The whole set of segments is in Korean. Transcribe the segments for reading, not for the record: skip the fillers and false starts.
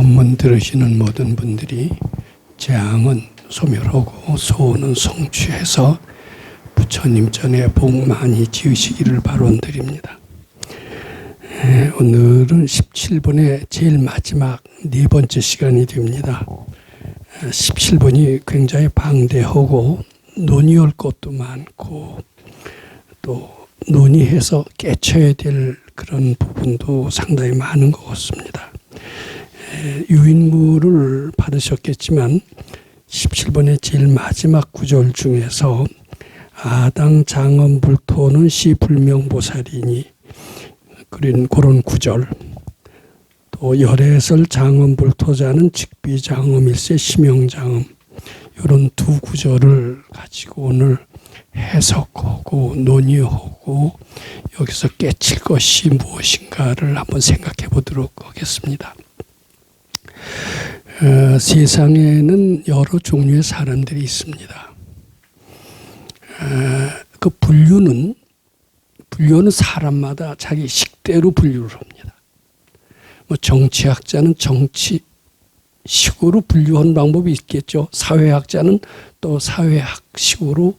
본문 들으시는 모든 분들이 재앙은 소멸하고 소원은 성취해서 부처님 전에 복 많이 지으시기를 바론드립니다. 오늘은 17번의 제일 마지막 네 번째 시간이 됩니다. 17번이 굉장히 방대하고 논의할 것도 많고 또 논의해서 깨쳐야 될 그런 부분도 상당히 많은 것 같습니다. 유인물을 받으셨겠지만 17번의 제일 마지막 구절 중에서 아당 장엄불토는 시불명보살이니 그런 구절, 또 열애설 장엄불토자는 직비장엄일세 심영장엄, 이런 두 구절을 가지고 오늘 해석하고 논의하고 여기서 깨칠 것이 무엇인가를 한번 생각해 보도록 하겠습니다. 세상에는 여러 종류의 사람들이 있습니다. 그 분류는 사람마다 자기 식대로 분류를 합니다. 정치학자는 정치식으로 분류하는 방법이 있겠죠. 사회학자는 또 사회학식으로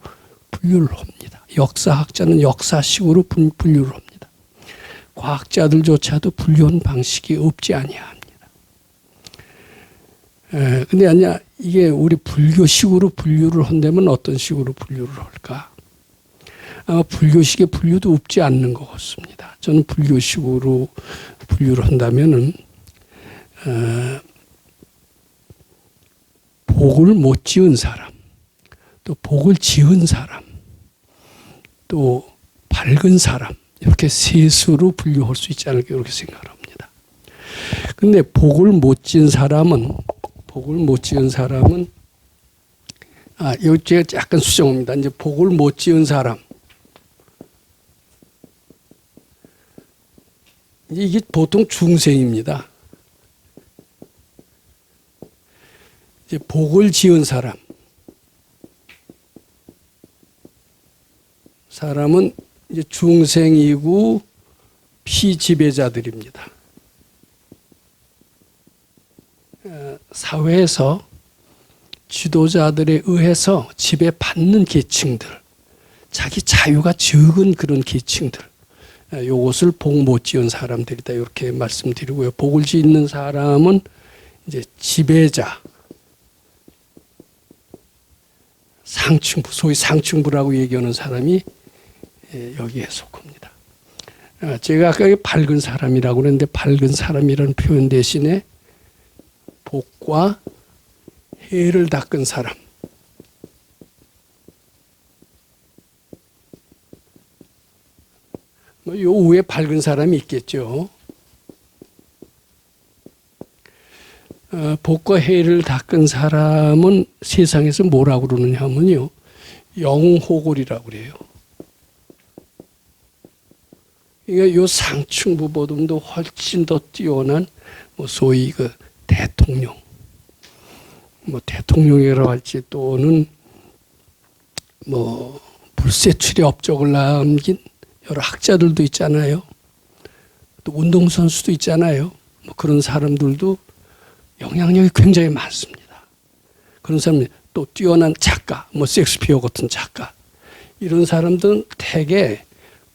분류를 합니다. 역사학자는 역사식으로 분류를 합니다. 과학자들조차도 분류하는 방식이 없지 아니합니다. 근데 아니야, 이게 우리 불교식으로 분류를 한다면 어떤 식으로 분류를 할까? 아마 불교식의 분류도 없지 않는 것 같습니다. 저는 불교식으로 분류를 한다면은, 복을 못 지은 사람, 또 복을 지은 사람, 또 밝은 사람, 이렇게 셋으로 분류할 수 있지 않을까, 이렇게 생각을 합니다. 근데 복을 못 지은 사람은, 이거 제가 약간 수정합니다. 이제 복을 못 지은 사람. 이게 보통 중생입니다. 이제 복을 지은 사람은 이제 중생이고 피지배자들입니다. 사회에서 지도자들에 의해서 지배받는 계층들, 자기 자유가 적은 그런 계층들, 요것을 복 못 지은 사람들이다, 이렇게 말씀드리고요. 복을 짓는 사람은 이제 지배자, 상층부, 소위 상층부라고 얘기하는 사람이 여기에 속합니다. 제가 아까 밝은 사람이라고 그랬는데, 밝은 사람이라는 표현 대신에 복과 해를 닦은 사람, 요 위에 밝은 사람이 있겠죠. 복과 해를 닦은 사람은 세상에서 뭐라고 그러느냐 하면요, 영호골이라고 그래요. 그러니까 요 상층부보다도 훨씬 더 뛰어난 소위 그 대통령, 대통령이라고 할지, 또는 불세출의 업적을 남긴 여러 학자들도 있잖아요. 또 운동선수도 있잖아요. 그런 사람들도 영향력이 굉장히 많습니다. 그런 사람들, 또 뛰어난 작가, 셰익스피어 같은 작가, 이런 사람들은 대개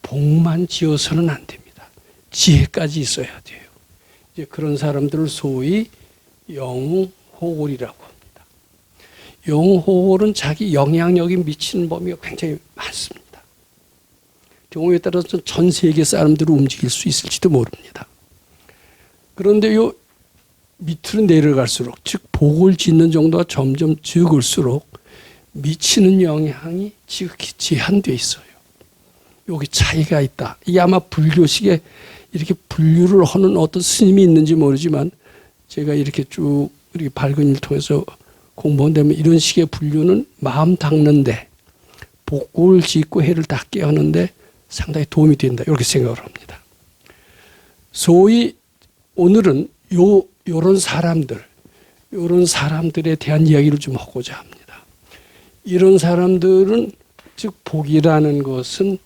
복만 지어서는 안 됩니다. 지혜까지 있어야 돼요. 이제 그런 사람들을 소위 영호골이라고 합니다. 영호골은 자기 영향력이 미치는 범위가 굉장히 많습니다. 경우에 따라서 전 세계 사람들을 움직일 수 있을지도 모릅니다. 그런데 요 밑으로 내려갈수록, 즉 복을 짓는 정도가 점점 적을수록 미치는 영향이 지극히 제한되어 있어요. 여기 차이가 있다. 이게 아마 불교식에 이렇게 분류를 하는 어떤 스님이 있는지 모르지만, 제가 이렇게 쭉 이렇게 밝은 일 통해서 공부한다면 이런 식의 분류는 마음 닦는데, 복을 짓고 해를 닦게 하는데 상당히 도움이 된다, 이렇게 생각을 합니다. 소위 오늘은 요런 사람들에 대한 이야기를 좀 하고자 합니다. 이런 사람들은, 즉 복이라는 것은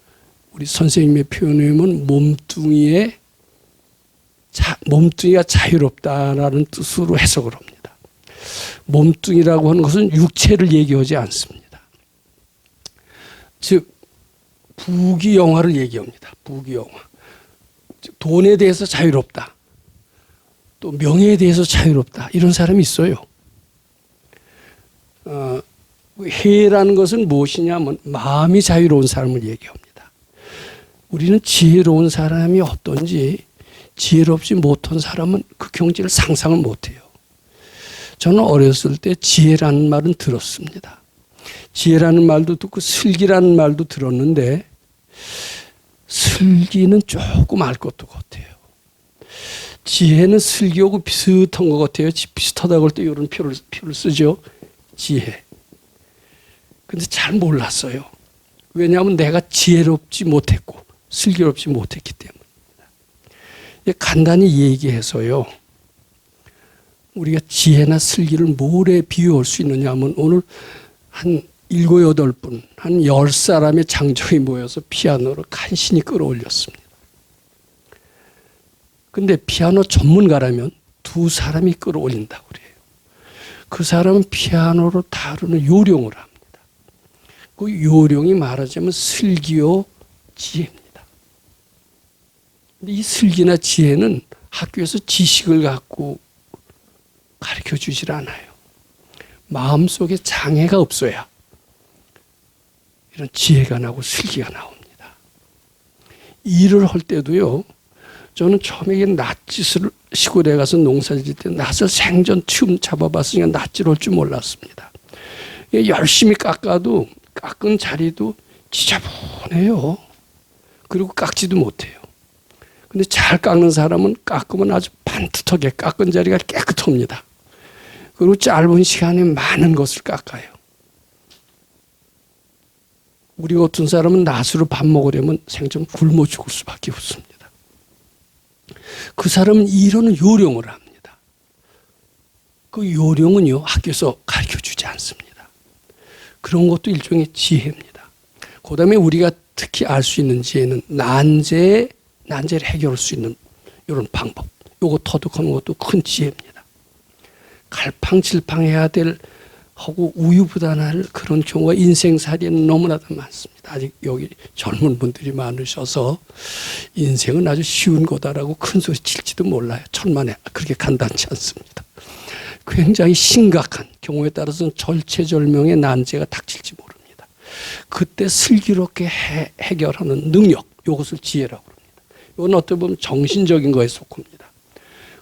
우리 선생님의 표현에 의하면 몸뚱이에 몸뚱이가 자유롭다라는 뜻으로 해석을 합니다. 몸뚱이라고 하는 것은 육체를 얘기하지 않습니다. 즉 부귀영화를 얘기합니다. 부귀영화. 돈에 대해서 자유롭다. 또 명예에 대해서 자유롭다. 이런 사람이 있어요. 해라는 것은 무엇이냐면 마음이 자유로운 사람을 얘기합니다. 우리는 지혜로운 사람이 어떤지 지혜롭지 못한 사람은 그 경지를 상상을 못해요. 저는 어렸을 때 지혜라는 말은 들었습니다. 지혜라는 말도 듣고 슬기라는 말도 들었는데 슬기는 조금 알 것도 같아요. 지혜는 슬기하고 비슷한 것 같아요. 비슷하다고 할 때 이런 표를 쓰죠. 지혜. 근데 잘 몰랐어요. 왜냐하면 내가 지혜롭지 못했고 슬기롭지 못했기 때문입니다. 간단히 얘기해서요. 우리가 지혜나 슬기를 뭐에 비유할 수 있느냐 하면 오늘 한 7, 8분, 한 10사람의 장정이 모여서 피아노를 간신히 끌어올렸습니다. 근데 피아노 전문가라면 2사람이 끌어올린다고 그래요. 그 사람은 피아노를 다루는 요령을 합니다. 그 요령이 말하자면 슬기요 지혜입니다. 근데 이 슬기나 지혜는 학교에서 지식을 갖고 가르쳐 주질 않아요. 마음속에 장애가 없어야 이런 지혜가 나고 슬기가 나옵니다. 일을 할 때도요. 저는 처음에 낫짓을 시골에 가서 농사 지을 때 낫을 생전 처음 잡아봤으니까 낫질할 줄 몰랐습니다. 열심히 깎아도 깎은 자리도 지저분해요. 그리고 깎지도 못해요. 근데 잘 깎는 사람은 깎으면 아주 반듯하게 깎은 자리가 깨끗합니다. 그리고 짧은 시간에 많은 것을 깎아요. 우리 같은 사람은 낫으로 밥 먹으려면 생전 굶어 죽을 수밖에 없습니다. 그 사람은 이런 요령을 합니다. 그 요령은요, 학교에서 가르쳐 주지 않습니다. 그런 것도 일종의 지혜입니다. 그 다음에 우리가 특히 알 수 있는 지혜는 난제를 해결할 수 있는 이런 방법. 요거 터득하는 것도 큰 지혜입니다. 갈팡질팡해야 될 하고 우유부단할 그런 경우가 인생살이에는 너무나도 많습니다. 아직 여기 젊은 분들이 많으셔서 인생은 아주 쉬운 거다라고 큰 소리 칠지도 몰라요. 천만에 그렇게 간단치 않습니다. 굉장히 심각한 경우에 따라서는 절체절명의 난제가 닥칠지 모릅니다. 그때 슬기롭게 해결하는 능력, 이것을 지혜라고 합니다. 이건 어떻게 보면 정신적인 거에 속합니다.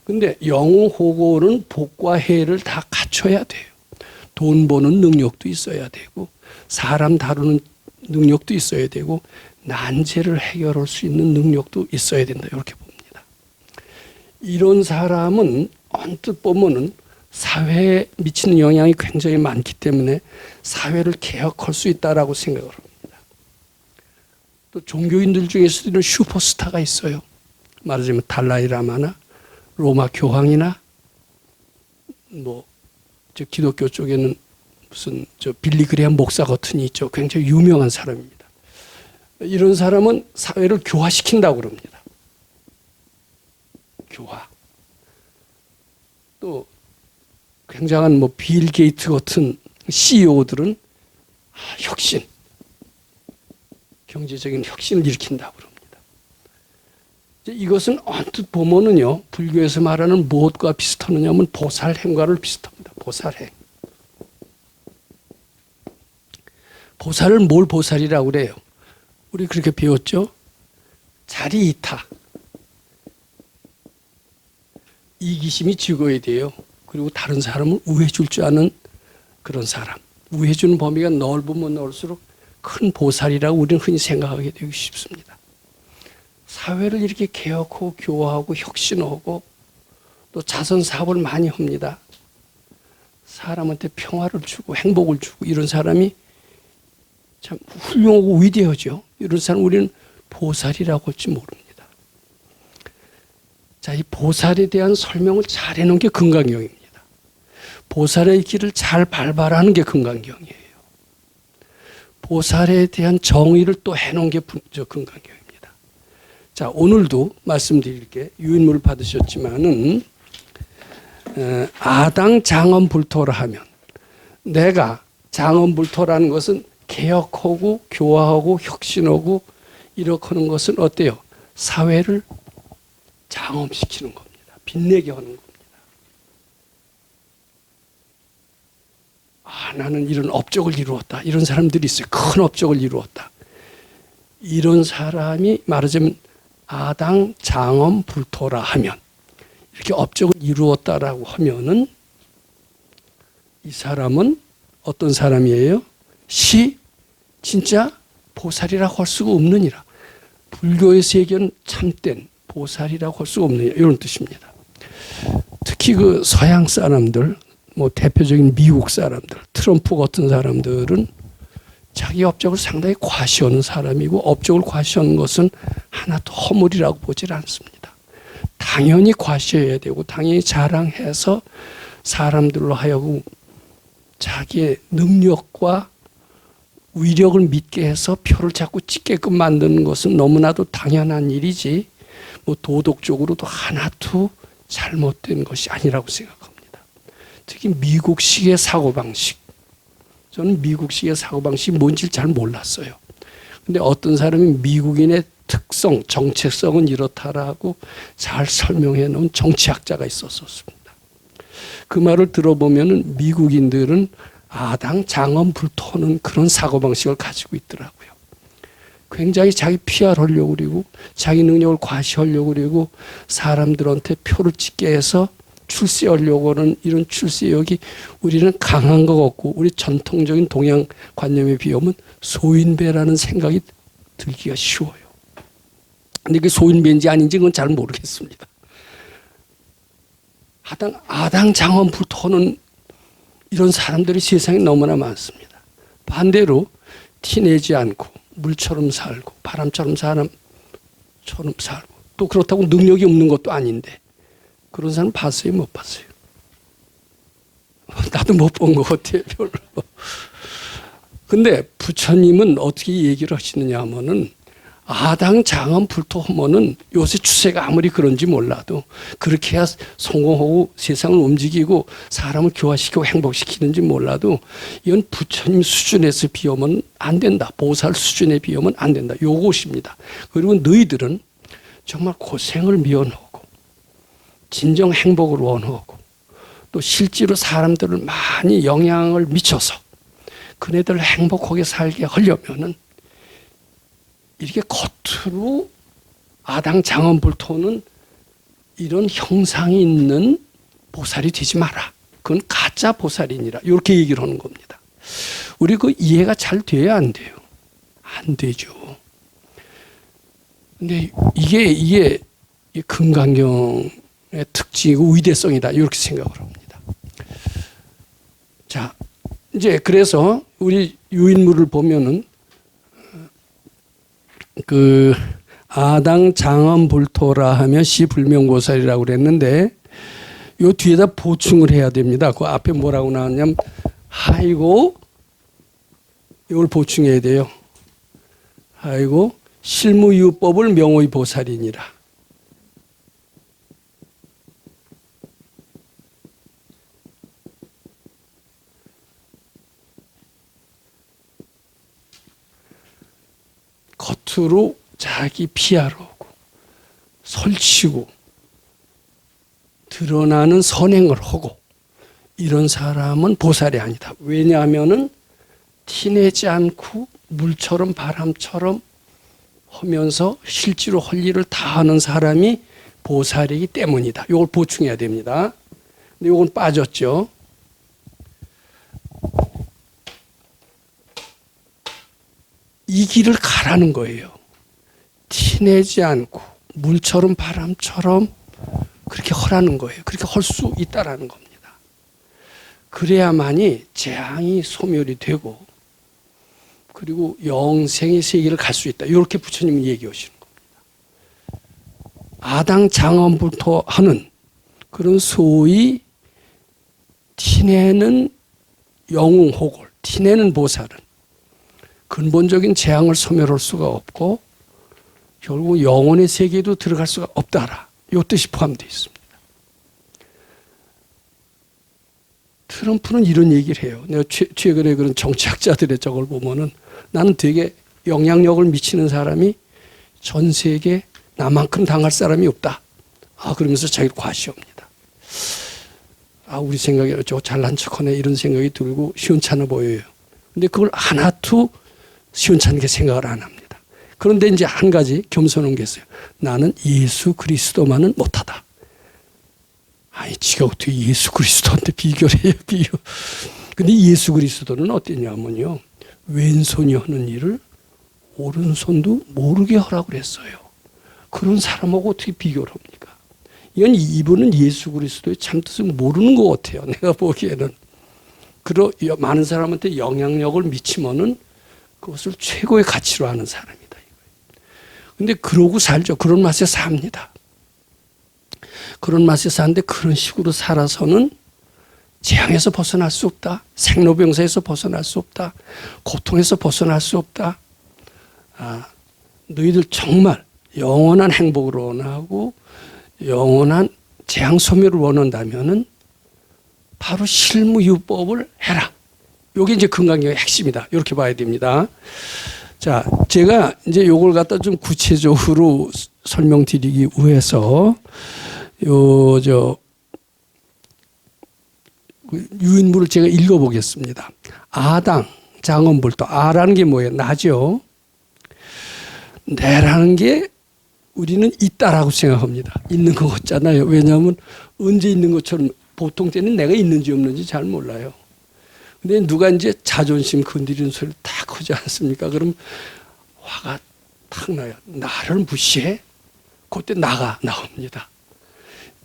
근데 영호고는 복과 해를 다 갖춰야 돼요. 돈 버는 능력도 있어야 되고 사람 다루는 능력도 있어야 되고 난제를 해결할 수 있는 능력도 있어야 된다. 이렇게 봅니다. 이런 사람은 언뜻 보면은 사회에 미치는 영향이 굉장히 많기 때문에 사회를 개혁할 수 있다라고 생각을 합니다. 또 종교인들 중에서도 슈퍼스타가 있어요. 말하자면 달라이라마나 로마 교황이나 기독교 쪽에는 무슨 빌리 그레이엄 목사 같은 이 있죠. 굉장히 유명한 사람입니다. 이런 사람은 사회를 교화시킨다고 그럽니다. 교화. 또 굉장한 빌 게이트 같은 CEO들은 혁신, 경제적인 혁신을 일으킨다고 그럽니다. 이것은 언뜻 보면은요, 불교에서 말하는 무엇과 비슷하느냐면 보살행과를 비슷합니다. 보살행. 보살을 뭘 보살이라고 그래요? 우리 그렇게 배웠죠? 자리 이타. 이기심이 적어야 돼요. 그리고 다른 사람을 우회줄 줄 아는 그런 사람. 우회주는 범위가 넓으면 넓을수록 큰 보살이라고 우리는 흔히 생각하게 되기 쉽습니다. 사회를 이렇게 개혁하고 교화하고 혁신하고 또 자선 사업을 많이 합니다. 사람한테 평화를 주고 행복을 주고 이런 사람이 참 훌륭하고 위대하죠. 이런 사람 우리는 보살이라고 할지 모릅니다. 자, 이 보살에 대한 설명을 잘 해놓은 게 금강경입니다. 보살의 길을 잘 밟아라는 게 금강경이에요. 보살에 대한 정의를 또 해놓은 게 금강경입니다. 자, 오늘도 말씀드릴게 유인물을 받으셨지만은 아당 장엄불토라 하면 내가 장엄불토라는 것은 개혁하고 교화하고 혁신하고 이렇게 하는 것은 어때요? 사회를 장엄시키는 겁니다. 빛내게 하는 겁니다. 나는 이런 업적을 이루었다. 이런 사람들이 있어요. 큰 업적을 이루었다. 이런 사람이 말하자면 아당 장엄불토라 하면 이렇게 업적을 이루었다라고 하면은 이 사람은 어떤 사람이에요? 진짜 보살이라고 할 수가 없느니라. 불교의 세계는 참된 보살이라고 할 수가 없느니라. 이런 뜻입니다. 특히 그 서양 사람들, 뭐 대표적인 미국 사람들, 트럼프 같은 사람들은 자기 업적을 상당히 과시하는 사람이고 업적을 과시하는 것은 하나도 허물이라고 보질 않습니다. 당연히 과시해야 되고 당연히 자랑해서 사람들로 하여금 자기의 능력과 위력을 믿게 해서 표를 자꾸 찍게끔 만드는 것은 너무나도 당연한 일이지 뭐 도덕적으로도 하나도 잘못된 것이 아니라고 생각합니다. 특히 미국식의 사고방식. 저는 미국식의 사고방식이 뭔지 잘 몰랐어요. 근데 어떤 사람이 미국인의 특성, 정체성은 이렇다라고 잘 설명해 놓은 정치학자가 있었습니다. 그 말을 들어보면 미국인들은 아당 장엄불토하는 그런 사고방식을 가지고 있더라고요. 굉장히 자기 PR하려고 그러고 자기 능력을 과시하려고 그러고 사람들한테 표를 찍게 해서 출세하려고 하는 이런 출세욕이 우리는 강한 것 같고 우리 전통적인 동양 관념에 비하면 소인배라는 생각이 들기가 쉬워요. 근데 그게 소인배인지 아닌지 그건 잘 모르겠습니다. 아당 장엄불토하는 이런 사람들이 세상에 너무나 많습니다. 반대로 티내지 않고 물처럼 살고 바람처럼 사람처럼 살고 또 그렇다고 능력이 없는 것도 아닌데 그런 사람 봤어요? 못 봤어요? 나도 못 본 것 같아요, 별로. 근데 부처님은 어떻게 얘기를 하시느냐 하면은 아당 장엄불토하면은 요새 추세가 아무리 그런지 몰라도 그렇게 해야 성공하고 세상을 움직이고 사람을 교화시키고 행복시키는지 몰라도 이건 부처님 수준에서 비하면 안 된다. 보살 수준에 비하면 안 된다. 요것입니다. 그리고 너희들은 정말 고생을 미워하고 진정 행복을 원하고 또 실제로 사람들을 많이 영향을 미쳐서 그네들을 행복하게 살게 하려면은 이렇게 겉으로 아당 장엄불토는 이런 형상이 있는 보살이 되지 마라. 그건 가짜 보살이니라. 이렇게 얘기를 하는 겁니다. 우리 그 이해가 잘 돼야 안 돼요? 안 되죠. 근데 이게 금강경의 특징이고 위대성이다. 이렇게 생각을 합니다. 자, 이제 그래서 우리 유인물을 보면은 그 아당 장엄불토라 하면 시불명보살이라고 그랬는데 요 뒤에다 보충을 해야 됩니다. 그 앞에 뭐라고 나왔냐면 하이고 이걸 보충해야 돼요. 하이고 실무유법을 명의 보살이니라. 겉으로 자기 피하려고 설치고 드러나는 선행을 하고 이런 사람은 보살이 아니다. 왜냐하면은 티내지 않고 물처럼 바람처럼 하면서 실제로 할 일을 다 하는 사람이 보살이기 때문이다. 이걸 보충해야 됩니다. 근데 이건 빠졌죠. 이 길을 가라는 거예요. 티내지 않고 물처럼 바람처럼 그렇게 하라는 거예요. 그렇게 할 수 있다라는 겁니다. 그래야만이 재앙이 소멸이 되고 그리고 영생의 세계를 갈 수 있다. 이렇게 부처님은 얘기하시는 겁니다. 아당 장엄불토하는 그런 소위 티내는 영웅호골, 티내는 보살은 근본적인 재앙을 소멸할 수가 없고 결국 영혼의 세계에도 들어갈 수가 없다라. 이 뜻이 포함되어 있습니다. 트럼프는 이런 얘기를 해요. 내가 최근에 그런 정치학자들의 저걸 보면은 나는 되게 영향력을 미치는 사람이 전 세계 나만큼 당할 사람이 없다. 그러면서 자기를 과시합니다. 우리 생각에 저 잘난 척하네 이런 생각이 들고 시원찮아 보여요. 근데 그걸 하나도 시원찮게 생각을 안 합니다. 그런데 이제 한 가지 겸손한 게 있어요. 나는 예수 그리스도만은 못하다. 지가 어떻게 예수 그리스도한테 비교를 해요, 비교. 근데 예수 그리스도는 어땠냐면요. 왼손이 하는 일을 오른손도 모르게 하라고 그랬어요. 그런 사람하고 어떻게 비교를 합니까? 이분은 예수 그리스도의 참뜻을 모르는 것 같아요. 내가 보기에는. 많은 사람한테 영향력을 미치면은 그것을 최고의 가치로 하는 사람이다. 근데 그러고 살죠. 그런 맛에 삽니다. 그런 맛에 사는데 그런 식으로 살아서는 재앙에서 벗어날 수 없다. 생로병사에서 벗어날 수 없다. 고통에서 벗어날 수 없다. 너희들 정말 영원한 행복을 원하고 영원한 재앙 소멸을 원한다면은 바로 실무유법을 해라. 이게 이제 건강경의 핵심이다. 이렇게 봐야 됩니다. 자, 제가 이제 요걸 갖다 좀 구체적으로 설명드리기 위해서 유인물을 제가 읽어보겠습니다. 아당, 장엄불도. 아라는 게 뭐예요? 나죠. 내라는 게 우리는 있다라고 생각합니다. 있는 것 같잖아요. 왜냐하면 언제 있는 것처럼 보통 때는 내가 있는지 없는지 잘 몰라요. 근데 누가 이제 자존심 건드리는 소리를 딱 하지 않습니까? 그럼 화가 탁 나요. 나를 무시해? 그때 나가 나옵니다.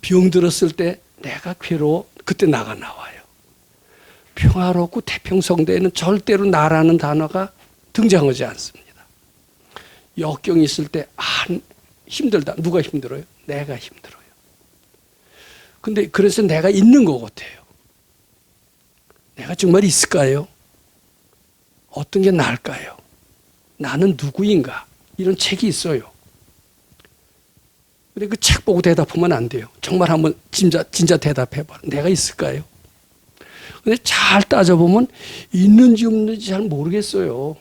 병 들었을 때 내가 괴로워? 그때 나가 나와요. 평화롭고 태평성대에는 절대로 나라는 단어가 등장하지 않습니다. 역경이 있을 때 힘들다. 누가 힘들어요? 내가 힘들어요. 근데 그래서 내가 있는 것 같아요. 내가 정말 있을까요? 어떤 게 나을까요? 나는 누구인가? 이런 책이 있어요. 근데 그 책 보고 대답하면 안 돼요. 정말 한번 진짜 대답해봐. 내가 있을까요? 근데 잘 따져보면 있는지 없는지 잘 모르겠어요.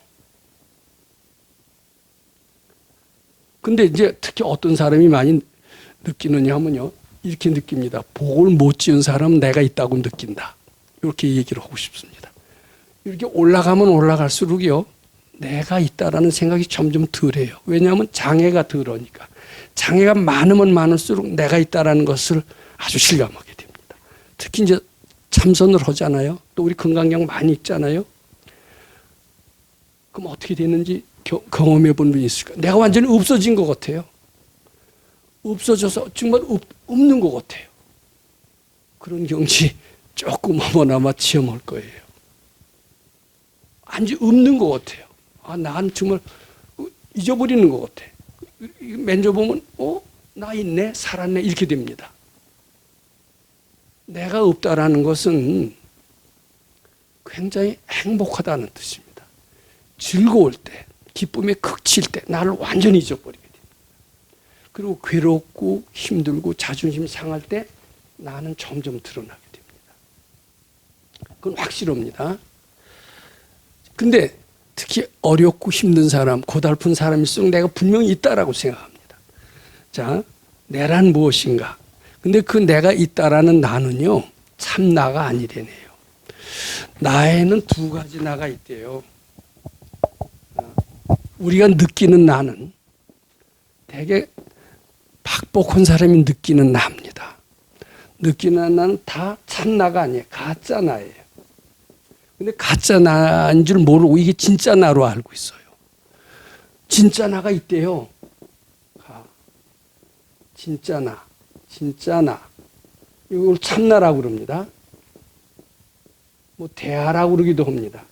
근데 이제 특히 어떤 사람이 많이 느끼느냐 하면요. 이렇게 느낍니다. 복을 못 지은 사람은 내가 있다고 느낀다. 이렇게 얘기를 하고 싶습니다. 이렇게 올라가면 올라갈수록요. 내가 있다라는 생각이 점점 덜해요. 왜냐하면 장애가 덜하니까. 장애가 많으면 많을수록 내가 있다라는 것을 아주 실감하게 됩니다. 특히 이제 참선을 하잖아요. 또 우리 건강경 많이 읽잖아요. 그럼 어떻게 되는지 경험해 본 분이 있을까? 내가 완전히 없어진 것 같아요. 없어져서 정말 없는 것 같아요. 그런 경치 조금 머나마 체험할 거예요. 완전히 없는 것 같아요. 난 정말 잊어버리는 것 같아. 만져보면 나 있네, 살았네 이렇게 됩니다. 내가 없다라는 것은 굉장히 행복하다는 뜻입니다. 즐거울 때, 기쁨에 극칠 때 나를 완전히 잊어버리게 됩니다. 그리고 괴롭고 힘들고 자존심 상할 때 나는 점점 드러나게 됩니다. 그건 확실합니다. 근데 특히 어렵고 힘든 사람, 고달픈 사람일수록 내가 분명히 있다라고 생각합니다. 자, 내란 무엇인가? 근데 그 내가 있다라는 나는요, 참 나가 아니래네요. 나에는 두 가지 나가 있대요. 우리가 느끼는 나는 되게 박복한 사람이 느끼는 나입니다. 느끼는 나는 다 참 나가 아니에요. 가짜 나예요. 근데 가짜 나인 줄 모르고 이게 진짜 나로 알고 있어요. 진짜 나가 있대요. 진짜 나, 진짜 나. 이걸 참나라고 그럽니다. 뭐 대하라고 그러기도 합니다.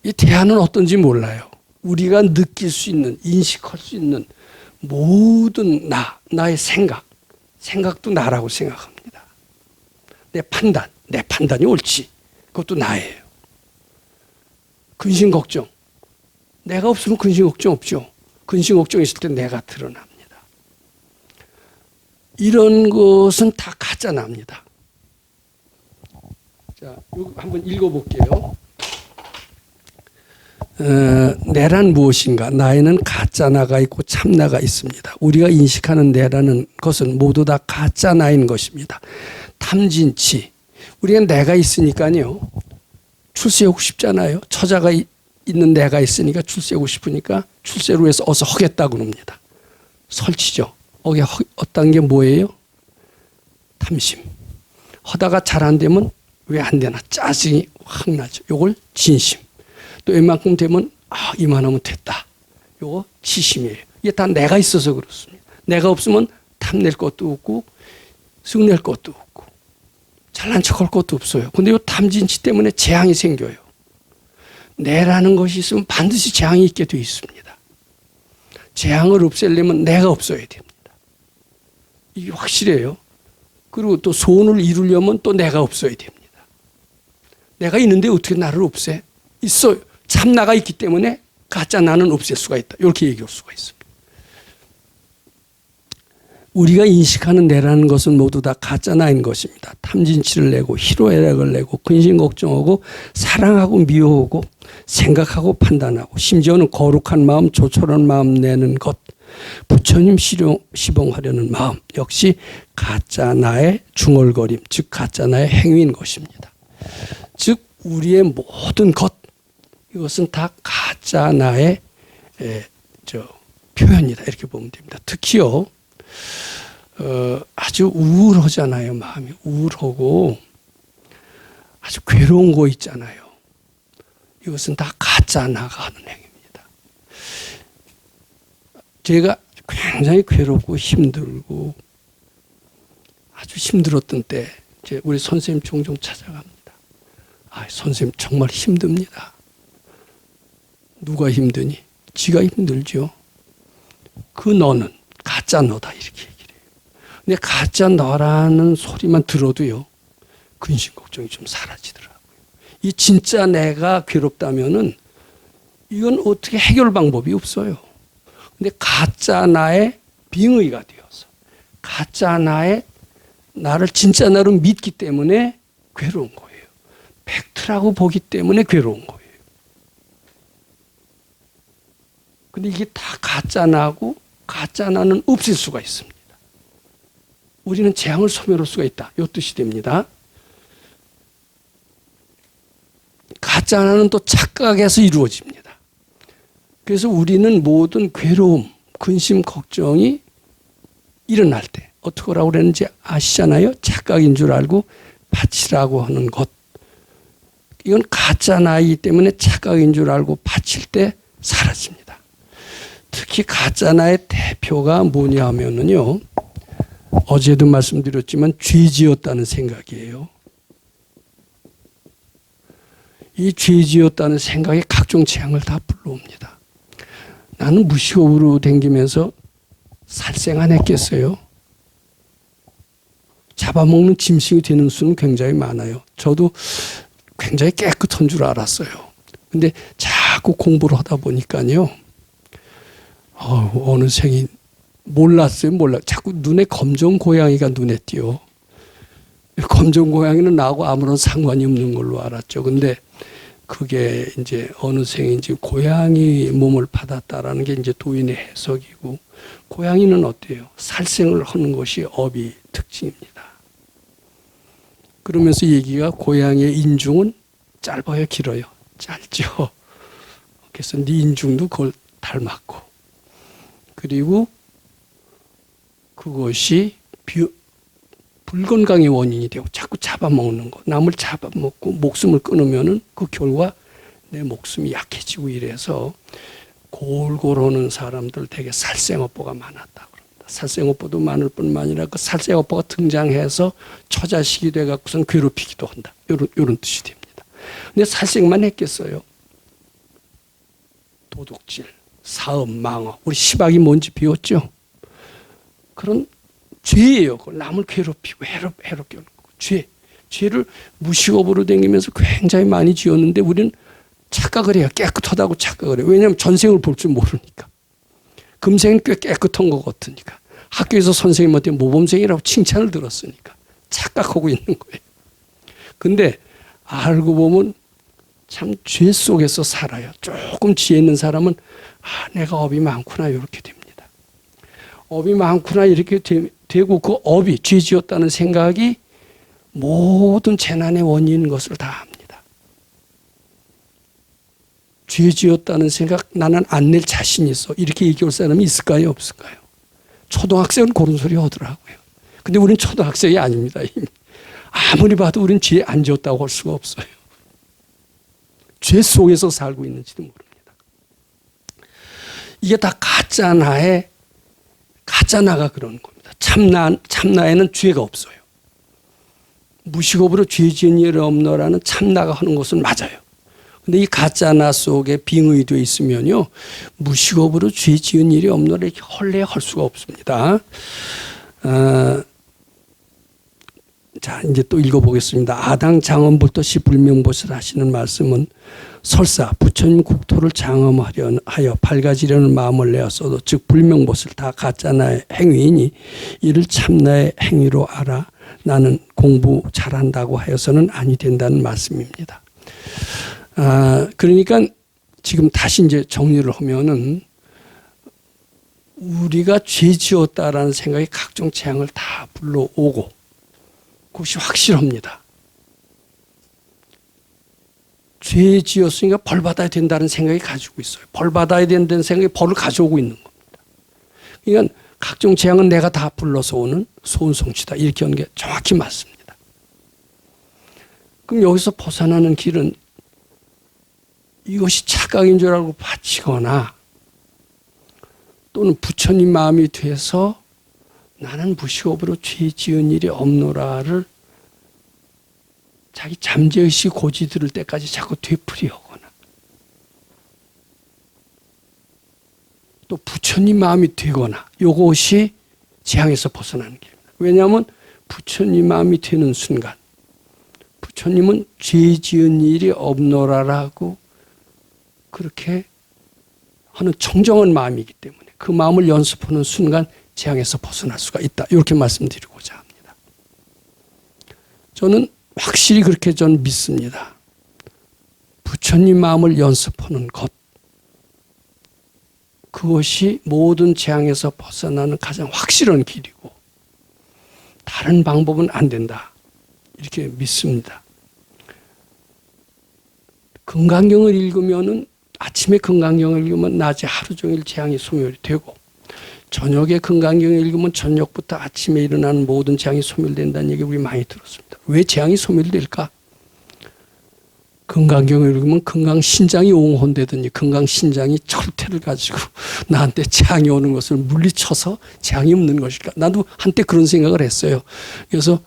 이 대하는 어떤지 몰라요. 우리가 느낄 수 있는, 인식할 수 있는 모든 나의 생각도 나라고 생각합니다. 내 판단이 옳지. 그것도 나예요. 근심 걱정. 내가 없으면 근심 걱정 없죠. 근심 걱정 있을 때 내가 드러납니다. 이런 것은 다 가짜납니다. 자, 이거 한번 읽어볼게요. 내란 무엇인가? 나에는 가짜 나가 있고 참 나가 있습니다. 우리가 인식하는 내라는 것은 모두 다 가짜 나인 것입니다. 탐진치. 우리가 내가 있으니까요. 출세하고 싶잖아요. 처자가 있는 내가 있으니까 출세하고 싶으니까 출세로 해서 어서 하겠다고 그럽니다. 설치죠. 어떤 게 뭐예요? 탐심. 하다가 잘 안 되면 왜 안 되나 짜증이 확 나죠. 요걸 진심. 또 웬만큼 되면 이만하면 됐다. 요거 치심이에요. 이게 다 내가 있어서 그렇습니다. 내가 없으면 탐낼 것도 없고 쑥낼 것도 없고 잘난 척할 것도 없어요. 근데 요 탐진치 때문에 재앙이 생겨요. 내라는 것이 있으면 반드시 재앙이 있게 되어 있습니다. 재앙을 없애려면 내가 없어야 됩니다. 이게 확실해요. 그리고 또 소원을 이루려면 또 내가 없어야 됩니다. 내가 있는데 어떻게 나를 없애? 있어요. 참 나가 있기 때문에 가짜 나는 없앨 수가 있다. 이렇게 얘기할 수가 있습니다. 우리가 인식하는 내라는 것은 모두 다 가짜 나인 것입니다. 탐진치를 내고 희로애락을 내고 근심 걱정하고 사랑하고 미워하고 생각하고 판단하고 심지어는 거룩한 마음 조촐한 마음 내는 것 부처님 시봉하려는 마음 역시 가짜 나의 중얼거림 즉 가짜 나의 행위인 것입니다. 즉 우리의 모든 것 이것은 다 가짜 나의 표현이다 이렇게 보면 됩니다. 특히요 아주 우울하잖아요. 마음이 우울하고 아주 괴로운 거 있잖아요. 이것은 다 가짜 나가 하는 행위입니다. 제가 굉장히 괴롭고 힘들고 아주 힘들었던 때 우리 선생님 종종 찾아갑니다. 선생님 정말 힘듭니다. 누가 힘드니? 지가 힘들죠. 그 너는 가짜 너다 이렇게 얘기를 해요. 근데 가짜 너라는 소리만 들어도요. 근심 걱정이 좀 사라지더라고요. 이 진짜 내가 괴롭다면은 이건 어떻게 해결 방법이 없어요. 근데 가짜 나의 빙의가 되어서 가짜 나를 진짜 나로 믿기 때문에 괴로운 거예요. 팩트라고 보기 때문에 괴로운 거예요. 근데 이게 다 가짜 나고 가짜 나는 없앨 수가 있습니다. 우리는 재앙을 소멸할 수가 있다. 이 뜻이 됩니다. 가짜 나는 또 착각에서 이루어집니다. 그래서 우리는 모든 괴로움, 근심, 걱정이 일어날 때 어떻게 하라고 그랬는지 아시잖아요. 착각인 줄 알고 바치라고 하는 것. 이건 가짜 나이기 때문에 착각인 줄 알고 바칠 때 사라집니다. 특히 가짜 나의 대표가 뭐냐 하면은요. 어제도 말씀드렸지만 죄 지었다는 생각이에요. 이 죄 지었다는 생각이 각종 재앙을 다 불러옵니다. 나는 무식업으로 댕기면서 살생 안 했겠어요? 잡아먹는 짐승이 되는 수는 굉장히 많아요. 저도 굉장히 깨끗한 줄 알았어요. 근데 자꾸 공부를 하다 보니까요. 어느 생이 몰랐어요. 자꾸 눈에 검정 고양이가 눈에 띄어. 검정 고양이는 나하고 아무런 상관이 없는 걸로 알았죠. 근데 그게 이제 어느 생인지 고양이 몸을 받았다라는 게 이제 도인의 해석이고 고양이는 어때요? 살생을 하는 것이 업이 특징입니다. 그러면서 얘기가 고양이의 인중은 짧아요, 길어요? 짧죠. 그래서 네 인중도 그걸 닮았고 그리고 그것이 불건강의 원인이 되고 자꾸 잡아먹는 거. 남을 잡아먹고 목숨을 끊으면은 그 결과 내 목숨이 약해지고 이래서 골골하는 사람들 되게 살생업보가 많았다 그럽니다. 살생업보도 많을 뿐만 아니라 그 살생업보가 등장해서 처자식이 돼갖고선 괴롭히기도 한다. 이런 뜻이 됩니다. 근데 살생만 했겠어요? 도둑질, 사업, 망어, 우리 시박이 뭔지 배웠죠? 그런 죄예요. 남을 괴롭히고 해롭게 하는 거. 죄를 무식업으로 다니면서 굉장히 많이 지었는데 우리는 착각을 해요. 깨끗하다고 착각을 해요. 왜냐하면 전생을 볼 줄 모르니까. 금생은 꽤 깨끗한 것 같으니까. 학교에서 선생님한테 모범생이라고 칭찬을 들었으니까 착각하고 있는 거예요. 근데 알고 보면 참 죄 속에서 살아요. 조금 지혜 있는 사람은 내가 업이 많구나 이렇게 됩니다. 업이 많구나 이렇게 되고 그 업이 죄 지었다는 생각이 모든 재난의 원인인 것을 다 압니다. 죄 지었다는 생각 나는 안 낼 자신이 있어. 이렇게 얘기할 사람이 있을까요? 없을까요? 초등학생은 그런 소리 하더라고요. 근데 우리는 초등학생이 아닙니다. 이미. 아무리 봐도 우리는 죄 안 지었다고 할 수가 없어요. 죄 속에서 살고 있는지도 모릅니다. 이게 다 가짜나가 그러는 겁니다. 참나에는 죄가 없어요. 무식업으로 죄 지은 일이 없노라는 참나가 하는 것은 맞아요. 근데 이 가짜나 속에 빙의되어 있으면요, 무식업으로 죄 지은 일이 없노라 이렇게 헐레할 수가 없습니다. 자, 이제 또 읽어보겠습니다. 아당 장엄불도 시 불명보살 하시는 말씀은 설사 부처님 국토를 장엄하려 하여 밝아지려는 마음을 내었어도 즉 불명보살 다 가짜나의 행위이니 이를 참나의 행위로 알아 나는 공부 잘한다고 하여서는 아니 된다는 말씀입니다. 그러니까 지금 다시 이제 정리를 하면은 우리가 죄 지었다라는 생각이 각종 재앙을 다 불러오고 그것이 확실합니다. 죄 지었으니까 벌 받아야 된다는 생각이 가지고 있어요. 벌 받아야 된다는 생각이 벌을 가져오고 있는 겁니다. 그러니까 각종 재앙은 내가 다 불러서 오는 소은성취다. 이렇게 하는 게 정확히 맞습니다. 그럼 여기서 벗어나는 길은 이것이 착각인 줄 알고 바치거나 또는 부처님 마음이 돼서 나는 무식업으로 죄 지은 일이 없노라를 자기 잠재의식 고지 들을 때까지 자꾸 되풀이하거나 또 부처님 마음이 되거나 이것이 재앙에서 벗어나는 길입니다. 왜냐하면 부처님 마음이 되는 순간 부처님은 죄 지은 일이 없노라라고 그렇게 하는 청정한 마음이기 때문에 그 마음을 연습하는 순간 재앙에서 벗어날 수가 있다. 이렇게 말씀드리고자 합니다. 저는 확실히 그렇게 저는 믿습니다. 부처님 마음을 연습하는 것. 그것이 모든 재앙에서 벗어나는 가장 확실한 길이고 다른 방법은 안 된다. 이렇게 믿습니다. 금강경을 읽으면은 아침에 금강경을 읽으면 낮에 하루 종일 재앙이 소멸이 되고 저녁에 금강경을 읽으면 저녁부터 아침에 일어나는 모든 재앙이 소멸된다는 얘기 우리 많이 들었습니다. 왜 재앙이 소멸될까? 금강경을 읽으면 금강신장이 옹혼되더니 금강신장이 철퇴를 가지고 나한테 재앙이 오는 것을 물리쳐서 재앙이 없는 것일까? 나도 한때 그런 생각을 했어요. 그래서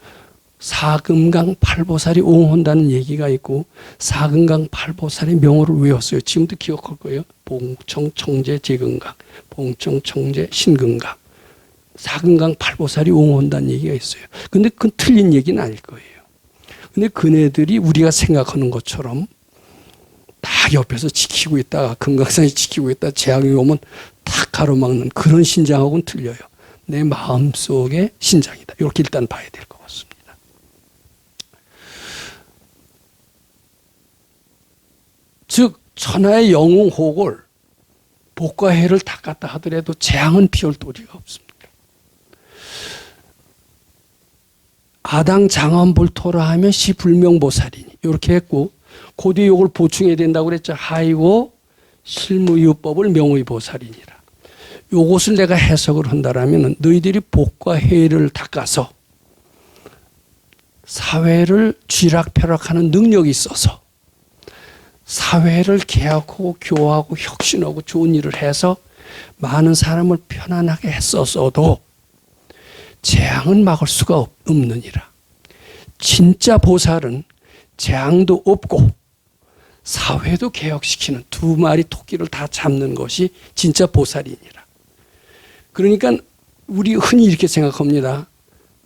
사금강 팔보살이 옹혼다는 얘기가 있고 사금강 팔보살의 명호를 외웠어요. 지금도 기억할 거예요. 봉청 청제 제금강, 봉청 청제 신금강, 사금강 팔보살이 옹혼다는 얘기가 있어요. 근데 그건 틀린 얘기는 아닐 거예요. 근데 그네들이 우리가 생각하는 것처럼 다 옆에서 지키고 있다가 금강산이 지키고 있다 재앙이 오면 탁 가로막는 그런 신장하고는 틀려요. 내 마음속의 신장이다. 이렇게 일단 봐야 될 것 같습니다. 즉 천하의 영웅혹을 복과 해를 닦았다 하더라도 재앙은 피할 도리가 없습니다. 아당 장엄불토라 하면 시불명보살이니 이렇게 했고 그 뒤에 이걸 보충해야 된다고 그랬죠. 하이고 실무유법을 명의보살이니라. 이것을 내가 해석을 한다라면 너희들이 복과 해를 닦아서 사회를 쥐락펴락하는 능력이 있어서 사회를 개혁하고 교화하고 혁신하고 좋은 일을 해서 많은 사람을 편안하게 했었어도 재앙은 막을 수가 없느니라. 진짜 보살은 재앙도 없고 사회도 개혁시키는 두 마리 토끼를 다 잡는 것이 진짜 보살이니라. 그러니까 우리 흔히 이렇게 생각합니다.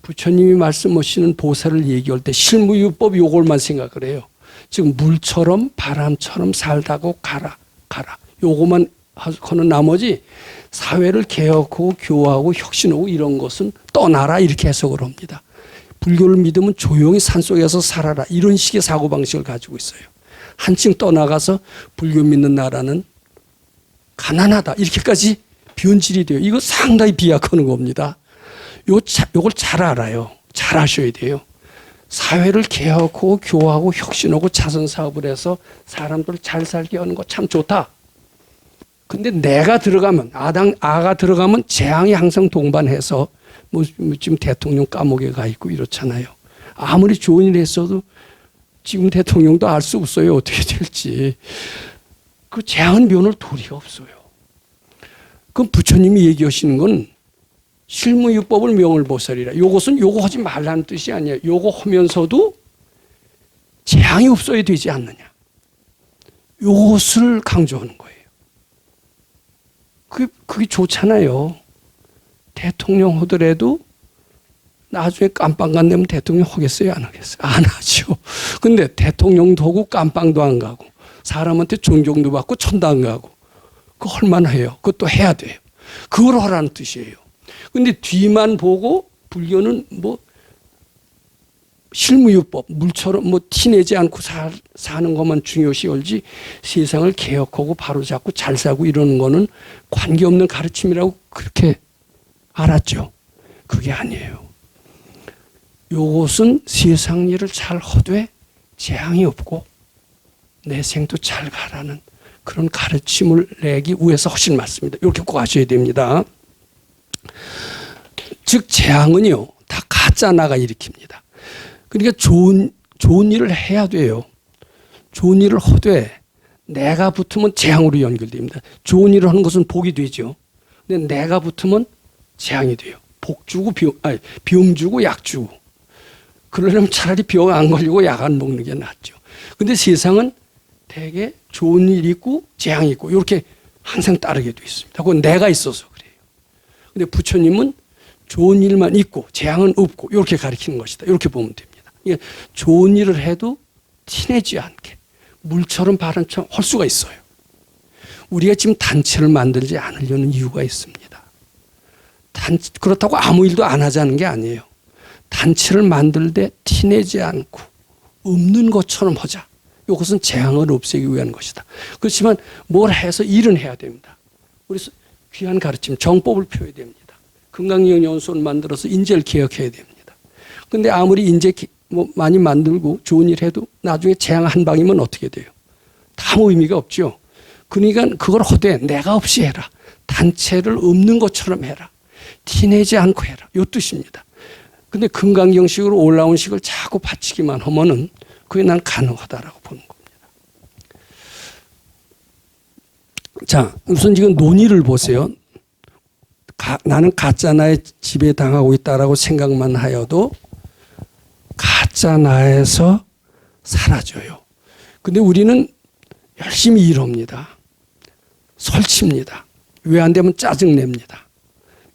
부처님이 말씀하시는 보살을 얘기할 때 실무유법 요걸만 생각을 해요. 즉 물처럼 바람처럼 살다고 가라. 요것만 하는 나머지 사회를 개혁하고 교화하고 혁신하고 이런 것은 떠나라 이렇게 해석을 합니다. 불교를 믿으면 조용히 산속에서 살아라 이런 식의 사고방식을 가지고 있어요. 한층 떠나가서 불교 믿는 나라는 가난하다 이렇게까지 변질이 돼요. 이거 상당히 비약하는 겁니다. 요걸 잘 알아요. 잘 아셔야 돼요. 사회를 개혁하고 교화하고 혁신하고 자선사업을 해서 사람들 잘 살게 하는 거 참 좋다. 근데 내가 들어가면 아가 들어가면 재앙이 항상 동반해서 뭐 지금 대통령 감옥에 가 있고 이렇잖아요. 아무리 좋은 일 했어도 지금 대통령도 알 수 없어요. 어떻게 될지. 그 재앙은 면할 도리가 없어요. 그럼 부처님이 얘기하시는 건 실무유법을 명을보살이라. 요것은 요거 하지 말라는 뜻이 아니에요. 요거 하면서도 재앙이 없어야 되지 않느냐. 요것을 강조하는 거예요. 그게 좋잖아요. 대통령 하더라도 나중에 깜빵 간다면 대통령 하겠어요? 안 하겠어요? 안 하죠. 근데 대통령도 하고 깜빵도 안 가고 사람한테 존경도 받고 천도 안 가고 그거 얼마나 해요? 그것도 해야 돼요. 그걸 하라는 뜻이에요. 근데 뒤만 보고 불교는 뭐 실무유법, 물처럼 뭐 티내지 않고 사는 것만 중요시 열지 세상을 개혁하고 바로잡고 잘 사고 이러는 거는 관계없는 가르침이라고 그렇게 알았죠. 그게 아니에요. 요것은 세상 일을 잘 하되 재앙이 없고 내 생도 잘 가라는 그런 가르침을 내기 위해서 훨씬 맞습니다. 이렇게 꼭 아셔야 됩니다. 즉 재앙은요 다 가짜 나가 일으킵니다. 그러니까 좋은 일을 해야 돼요. 좋은 일을 하되 내가 붙으면 재앙으로 연결됩니다. 좋은 일을 하는 것은 복이 되죠. 근데 내가 붙으면 재앙이 돼요. 복 주고 병 주고 약 주고. 그러려면 차라리 병 안 걸리고 약 안 먹는 게 낫죠. 근데 세상은 되게 좋은 일이 있고 재앙이 있고 이렇게 항상 따르게 돼 있습니다. 그건 내가 있어서 그래요. 근데 부처님은 좋은 일만 있고 재앙은 없고 이렇게 가르치는 것이다. 이렇게 보면 됩니다. 그러니까 좋은 일을 해도 티내지 않게 물처럼 바람처럼 할 수가 있어요. 우리가 지금 단체를 만들지 않으려는 이유가 있습니다. 그렇다고 아무 일도 안 하자는 게 아니에요. 단체를 만들 때 티내지 않고 없는 것처럼 하자. 이것은 재앙을 없애기 위한 것이다. 그렇지만 뭘 해서 일은 해야 됩니다. 그래서 귀한 가르침, 정법을 표해야 됩니다. 금강경연수원을 만들어서 인재를 개혁해야 됩니다. 그런데 아무리 인재 많이 만들고 좋은 일 해도 나중에 재앙 한 방이면 어떻게 돼요? 아무 의미가 없죠. 그러니까 그걸 하되 내가 없이 해라. 단체를 없는 것처럼 해라. 티내지 않고 해라. 이 뜻입니다. 근데 금강경식으로 올라온 식을 자꾸 바치기만 하면은 그게 난 가능하다라고 보는 겁니다. 자, 우선 지금 논의를 보세요. 나는 가짜 나의 지배 당하고 있다라고 생각만 하여도 가짜 나에서 사라져요. 근데 우리는 열심히 일합니다. 설칩니다. 왜 안 되면 짜증냅니다.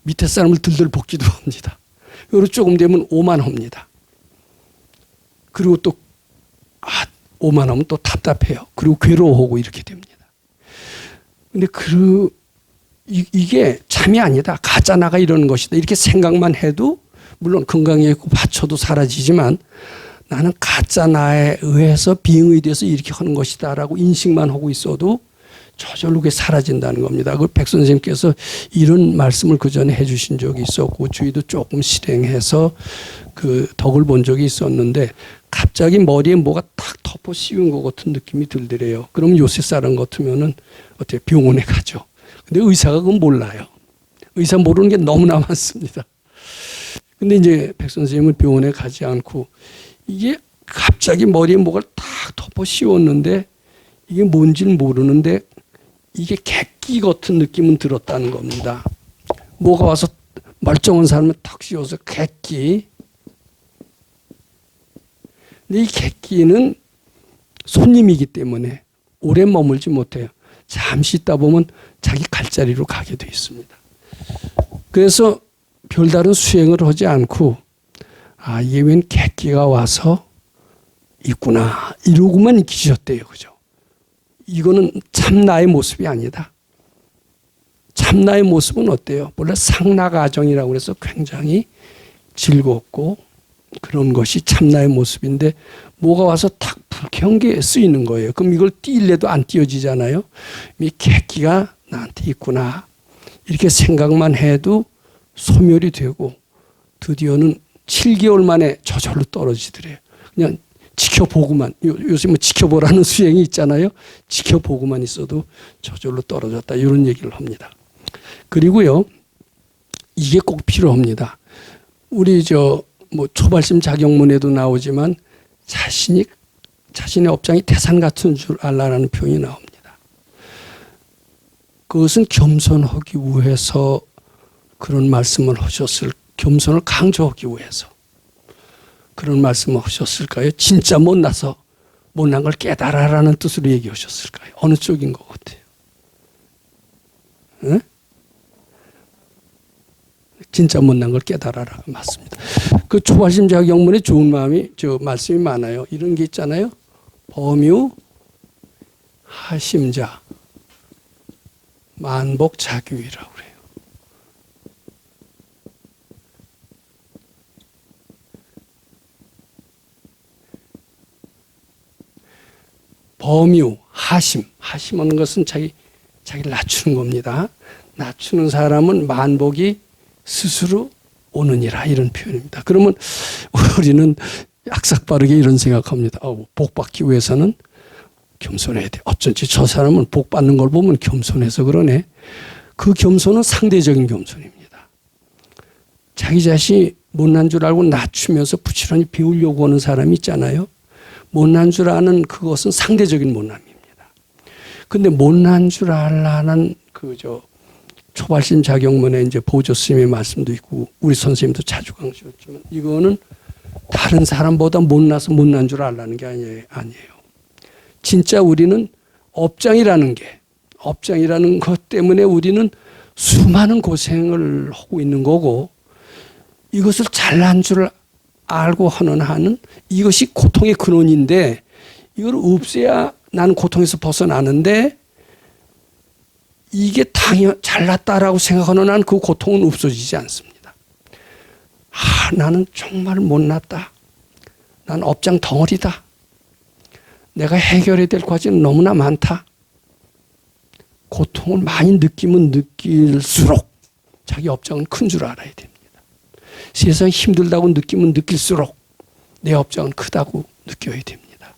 밑에 사람을 들들 볶기도 합니다. 그리고 조금 되면 오만합니다. 그리고 또 오만하면 또 답답해요. 그리고 괴로워하고 이렇게 됩니다. 근데 이게 참이 아니다. 가짜 나가 이러는 것이다. 이렇게 생각만 해도 물론 건강에 있고 받쳐도 사라지지만 나는 가짜 나에 의해서 비응의돼서 이렇게 하는 것이다라고 인식만 하고 있어도 저절로 그게 사라진다는 겁니다. 그 백 선생님께서 이런 말씀을 그 전에 해주신 적이 있었고 저희도 조금 실행해서 그 덕을 본 적이 있었는데 갑자기 머리에 뭐가 탁 덮어 씌운 것 같은 느낌이 들더래요. 그럼 요새 사람 같으면은 어떻게 병원에 가죠. 근데 의사가 그건 몰라요. 의사 모르는 게 너무나 많습니다. 근데 이제 백 선생님은 병원에 가지 않고 이게 갑자기 머리에 뭐가 탁 덮어 씌웠는데 이게 뭔지는 모르는데 이게 객기 같은 느낌은 들었다는 겁니다. 뭐가 와서 멀쩡한 사람을 탁 씌워서 객기. 근데 이 객기는 손님이기 때문에 오래 머물지 못해요. 잠시 있다 보면 자기 갈 자리로 가게 돼 있습니다. 그래서 별다른 수행을 하지 않고 이게 웬 객기가 와서 있구나 이러고만 계셨대요. 그죠? 이거는 참 나의 모습이 아니다. 참 나의 모습은 어때요? 원래 상나가정이라고 해서 굉장히 즐겁고 그런 것이 참 나의 모습인데 뭐가 와서 탁 불경계에 쓰이는 거예요. 그럼 이걸 띄일래도 안 띄어지잖아요. 이 객기가 나한테 있구나 이렇게 생각만 해도 소멸이 되고 드디어는 7개월 만에 저절로 떨어지더래요. 그냥 지켜보고만 요새 뭐 지켜보라는 수행이 있잖아요. 지켜보고만 있어도 저절로 떨어졌다 이런 얘기를 합니다. 그리고요 이게 꼭 필요합니다. 우리 뭐 초발심 자격문에도 나오지만 자신의 업장이 태산 같은 줄 알라라는 표현이 나옵니다. 그것은 겸손하기 위해서 그런 말씀을 하셨을, 겸손을 강조하기 위해서 그런 말씀을 하셨을까요? 진짜 못나서 못난 걸 깨달아라는 뜻으로 얘기하셨을까요? 어느 쪽인 것 같아요? 네? 진짜 못난 걸 깨달아라 맞습니다. 그 초발심 자격문에 좋은 말씀이 많아요. 이런 게 있잖아요. 범유 하심자 만복 자규이라고 그래요. 범유 하심하는 것은 자기를 낮추는 겁니다. 낮추는 사람은 만복이 스스로 오느니라 이런 표현입니다. 그러면 우리는 약삭빠르게 이런 생각합니다. 복 받기 위해서는 겸손해야 돼. 어쩐지 저 사람은 복 받는 걸 보면 겸손해서 그러네. 그 겸손은 상대적인 겸손입니다. 자기 자신이 못난 줄 알고 낮추면서 부지런히 배우려고 하는 사람이 있잖아요. 못난 줄 아는 그것은 상대적인 못남입니다. 근데 못난 줄 알라는 초발심 자격문에 이제 보조 스님의 말씀도 있고 우리 선생님도 자주 강조했지만 이거는 다른 사람보다 못나서 못난 줄 알라는 게 아니에요. 진짜 우리는 업장이라는 것 때문에 우리는 수많은 고생을 하고 있는 거고 이것을 잘난 줄 알고 하는 한은 이것이 고통의 근원인데 이걸 없애야 나는 고통에서 벗어나는데 이게 잘났다라고 생각하는 한 그 고통은 없어지지 않습니다. 나는 정말 못났다. 난 업장 덩어리다. 내가 해결해야 될 과제는 너무나 많다. 고통을 많이 느끼면 느낄수록 자기 업장은 큰 줄 알아야 됩니다. 세상이 힘들다고 느끼면 느낄수록 내 업장은 크다고 느껴야 됩니다.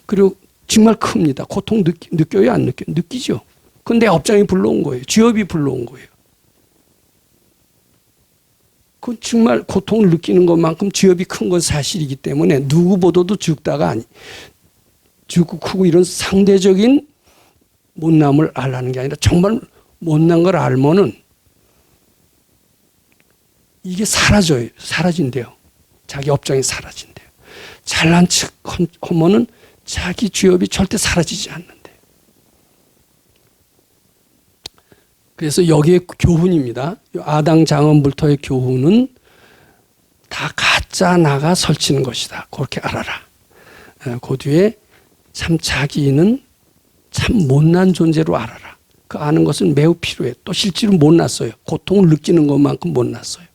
그리고 정말 큽니다. 고통 느껴요? 안 느껴요? 느끼죠. 그건 내 업장이 불러온 거예요. 주업이 불러온 거예요. 그건 정말 고통을 느끼는 것만큼 주업이 큰 건 사실이기 때문에 누구보다도 죽고 크고 이런 상대적인 못남을 알라는 게 아니라 정말 못난 걸 알면은 이게 사라진대요. 자기 업장이 사라진대요. 잘난 척 하면은 자기 주업이 절대 사라지지 않는데. 그래서 여기에 교훈입니다. 아당 장엄불토의 교훈은 다 가짜 나가 설치는 것이다. 그렇게 알아라. 그 뒤에 참 자기는 참 못난 존재로 알아라. 그 아는 것은 매우 필요해. 또 실제로 못났어요. 고통을 느끼는 것만큼 못났어요.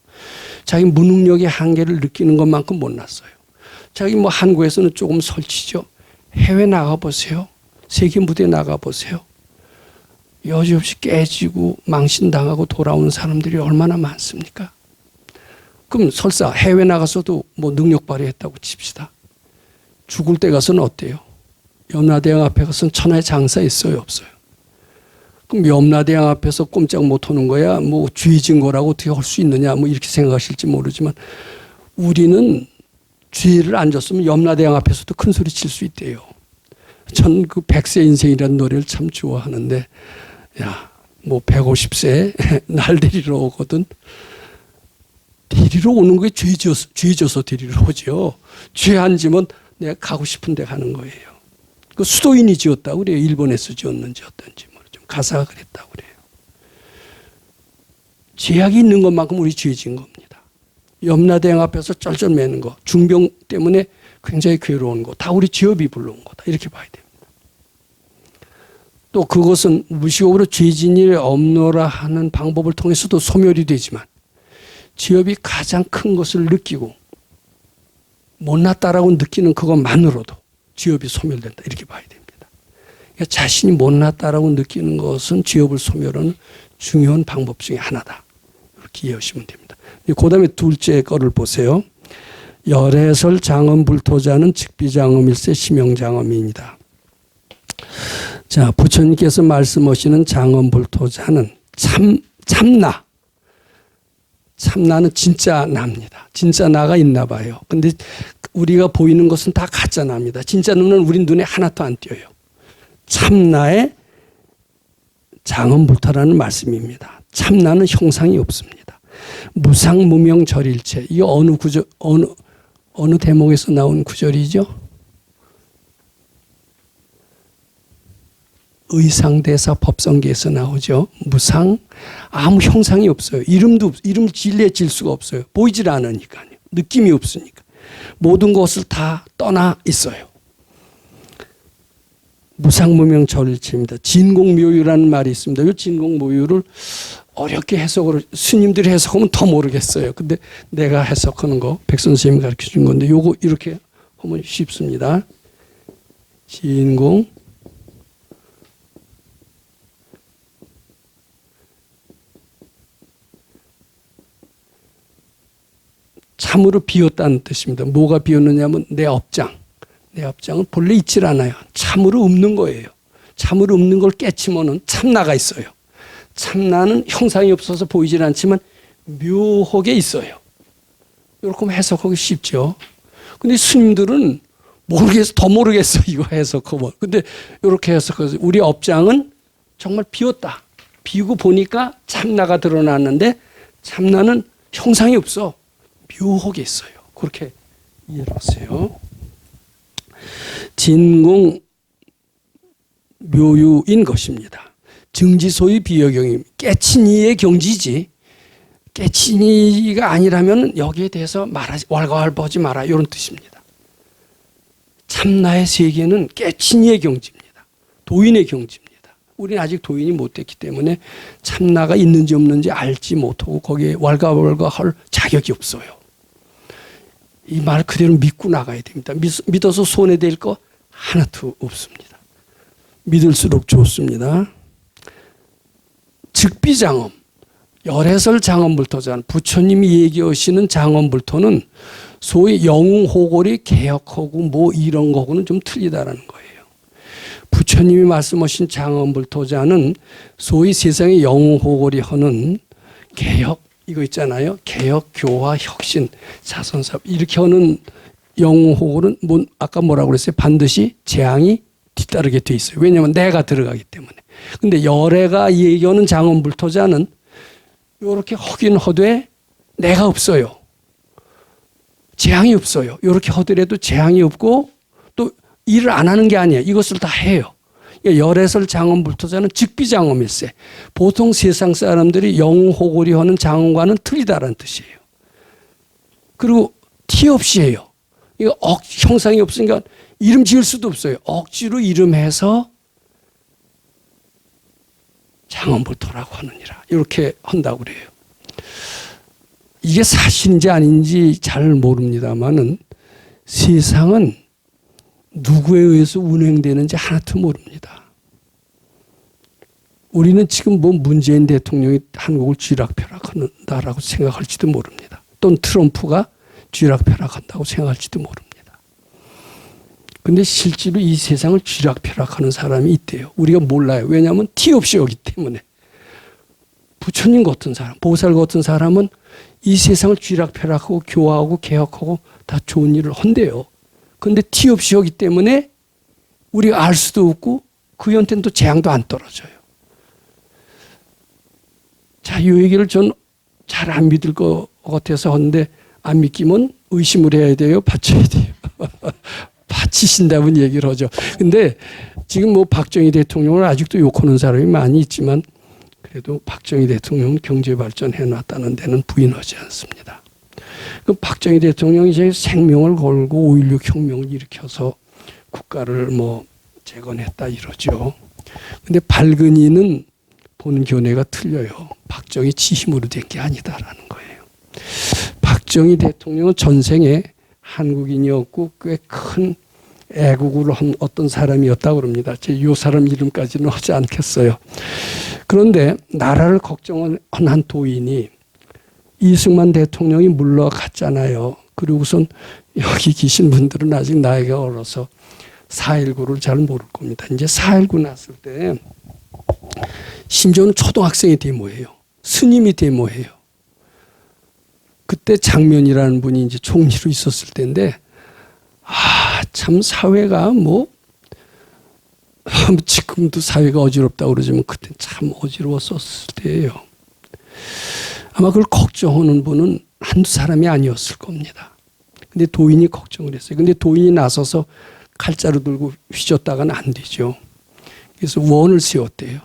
자기 무능력의 한계를 느끼는 것만큼 못났어요. 자기 한국에서는 조금 설치죠. 해외 나가보세요. 세계 무대에 나가보세요. 여지없이 깨지고 망신당하고 돌아오는 사람들이 얼마나 많습니까? 그럼 설사 해외 나가서도 능력 발휘했다고 칩시다. 죽을 때 가서는 어때요? 염라대왕 앞에 가서는 천하의 장사 있어요? 없어요? 그럼 염라대왕 앞에서 꼼짝 못하는 거야? 죄진 거라고 어떻게 할 수 있느냐? 이렇게 생각하실지 모르지만 우리는 죄를 안 졌으면 염라대왕 앞에서도 큰 소리 칠 수 있대요. 전 그 100세 인생이라는 노래를 참 좋아하는데 150세 날 데리러 오거든. 데리러 오는 게 죄져서 데리러 오죠. 죄 안 지면 내가 가고 싶은 데 가는 거예요. 그 수도인이 지었다고 그래요. 일본에서 지었는지 어떤지 모르죠. 가사가 그랬다고 그래요. 죄악이 있는 것만큼 우리 죄진 겁니다. 염라대왕 앞에서 쩔쩔매는 거. 중병 때문에 굉장히 괴로운 거, 다 우리 지업이 불러온 거다. 이렇게 봐야 됩니다. 또 그것은 무시곡으로 죄진이 없노라 하는 방법을 통해서도 소멸이 되지만 지업이 가장 큰 것을 느끼고 못났다라고 느끼는 그것만으로도 지업이 소멸된다. 이렇게 봐야 됩니다. 그러니까 자신이 못났다라고 느끼는 것은 지업을 소멸하는 중요한 방법 중에 하나다. 이렇게 이해하시면 됩니다. 그 다음에 둘째 거를 보세요. 열애설 장엄불토자는 직비장엄일세 심형장엄이니이다. 자, 부처님께서 말씀하시는 장엄불토자는 참나. 참나는 진짜 나입니다. 진짜 나가 있나 봐요. 근데 우리가 보이는 것은 다 가짜 나입니다. 진짜 나는 우리 눈에 하나도 안 띄어요. 참나의 장엄불토라는 말씀입니다. 참나는 형상이 없습니다. 무상무명절일체. 이거 어느 구절, 어느 대목에서 나온 구절이죠? 의상대사 법성계에서 나오죠. 무상, 아무 형상이 없어요. 이름도, 이름 질릴 수가 없어요. 보이질 않으니까요. 느낌이 없으니까. 모든 것을 다 떠나 있어요. 무상무명절일체입니다. 진공묘유라는 말이 있습니다. 이 진공묘유를 어렵게 해석을, 스님들이 해석하면 더 모르겠어요. 근데 내가 해석하는 거, 백선생님이 가르쳐 준 건데, 요거 이렇게 하면 쉽습니다. 진공, 참으로 비었다는 뜻입니다. 뭐가 비었느냐면 내 업장. 내 업장은 본래 있질 않아요. 참으로 없는 거예요. 참으로 없는 걸 깨치면은 참나가 있어요. 참나는 형상이 없어서 보이질 않지만 묘하게 있어요. 이렇게 하면 해석하기 쉽죠. 근데 스님들은 모르겠어, 더 모르겠어, 이거 해석하면. 근데 이렇게 해석해서 우리 업장은 정말 비었다. 비고 보니까 참나가 드러났는데 참나는 형상이 없어. 묘하게 있어요. 그렇게 이해를 하세요. 진공 묘유인 것입니다. 증지소의 비여경임. 깨친 이의 경지지. 깨친 이가 아니라면 여기에 대해서 말하지, 왈가왈부하지 마라. 이런 뜻입니다. 참나의 세계는 깨친 이의 경지입니다. 도인의 경지입니다. 우리는 아직 도인이 못 됐기 때문에 참나가 있는지 없는지 알지 못하고 거기에 왈가왈부할 자격이 없어요. 이 말 그대로 믿고 나가야 됩니다. 믿어서 손해될 거 하나도 없습니다. 믿을수록 좋습니다. 즉비장엄, 열애설 장엄불토자는 부처님이 얘기하시는 장엄불토는 소위 영웅호골이 개혁하고 뭐 이런 거하고는 좀 틀리다라는 거예요. 부처님이 말씀하신 장엄불토자는 소위 세상의 영웅호골이 하는 개혁, 이거 있잖아요. 개혁, 교화, 혁신, 자선사업 이렇게 하는 영웅호골은 아까 뭐라고 그랬어요? 반드시 재앙이 뒤따르게 돼 있어요. 왜냐하면 내가 들어가기 때문에. 근데 열애가 얘기하는 장엄불토자는 이렇게 하긴 하되 내가 없어요. 재앙이 없어요. 이렇게 하더라도 재앙이 없고 또 일을 안 하는 게 아니에요. 이것을 다 해요. 열애설 장엄불토자는 직비장엄일세. 보통 세상 사람들이 영웅호골이 하는 장엄과는 틀리다라는 뜻이에요. 그리고 티 없이 해요. 이거 형상이 없으니까 이름 지을 수도 없어요. 억지로 이름해서 장엄불토라고 하느니라. 이렇게 한다고 그래요. 이게 사실인지 아닌지 잘 모릅니다만은 세상은 누구에 의해서 운행되는지 하나도 모릅니다. 우리는 지금 뭐 문재인 대통령이 한국을 쥐락펴락한다라고 생각할지도 모릅니다. 또는 트럼프가 쥐락펴락한다고 생각할지도 모릅니다. 근데 실제로 이 세상을 쥐락펴락하는 사람이 있대요. 우리가 몰라요. 왜냐하면 티 없이 오기 때문에. 부처님 같은 사람, 보살 같은 사람은 이 세상을 쥐락펴락하고 교화하고 개혁하고 다 좋은 일을 한대요. 그런데 티 없이 오기 때문에 우리가 알 수도 없고 그한테는 또 재앙도 안 떨어져요. 자, 이 얘기를 전 잘 안 믿을 것 같아서 하는데 안 믿기면 의심을 해야 돼요? 바쳐야 돼요? 바치신다면 얘기를 하죠. 근데 지금 뭐 박정희 대통령을 아직도 욕하는 사람이 많이 있지만 그래도 박정희 대통령은 경제 발전해 놨다는 데는 부인하지 않습니다. 그 박정희 대통령이 이제 생명을 걸고 5.16 혁명을 일으켜서 국가를 뭐 재건했다 이러죠. 근데 발근이는 보는 견해가 틀려요. 박정희 지힘으로 된 게 아니다라는 거예요. 박정희 대통령은 전생에 한국인이었고 꽤 큰 애국을 한 어떤 사람이었다고 그럽니다. 제 요 사람 이름까지는 하지 않겠어요. 그런데 나라를 걱정한 한 도인이 이승만 대통령이 물러갔잖아요. 그리고선 여기 계신 분들은 아직 나이가 어려서 4.19를 잘 모를 겁니다. 이제 4.19 났을 때 심지어는 초등학생이 데모해요. 스님이 데모해요. 그때 장면이라는 분이 이제 총리로 있었을 때인데 참 사회가 뭐 지금도 사회가 어지럽다고 그러지만 그때 참 어지러웠었을 때예요. 아마 그걸 걱정하는 분은 한두 사람이 아니었을 겁니다. 근데 도인이 걱정을 했어요. 근데 도인이 나서서 칼자루 들고 휘젓다가는 안 되죠. 그래서 원을 세웠대요.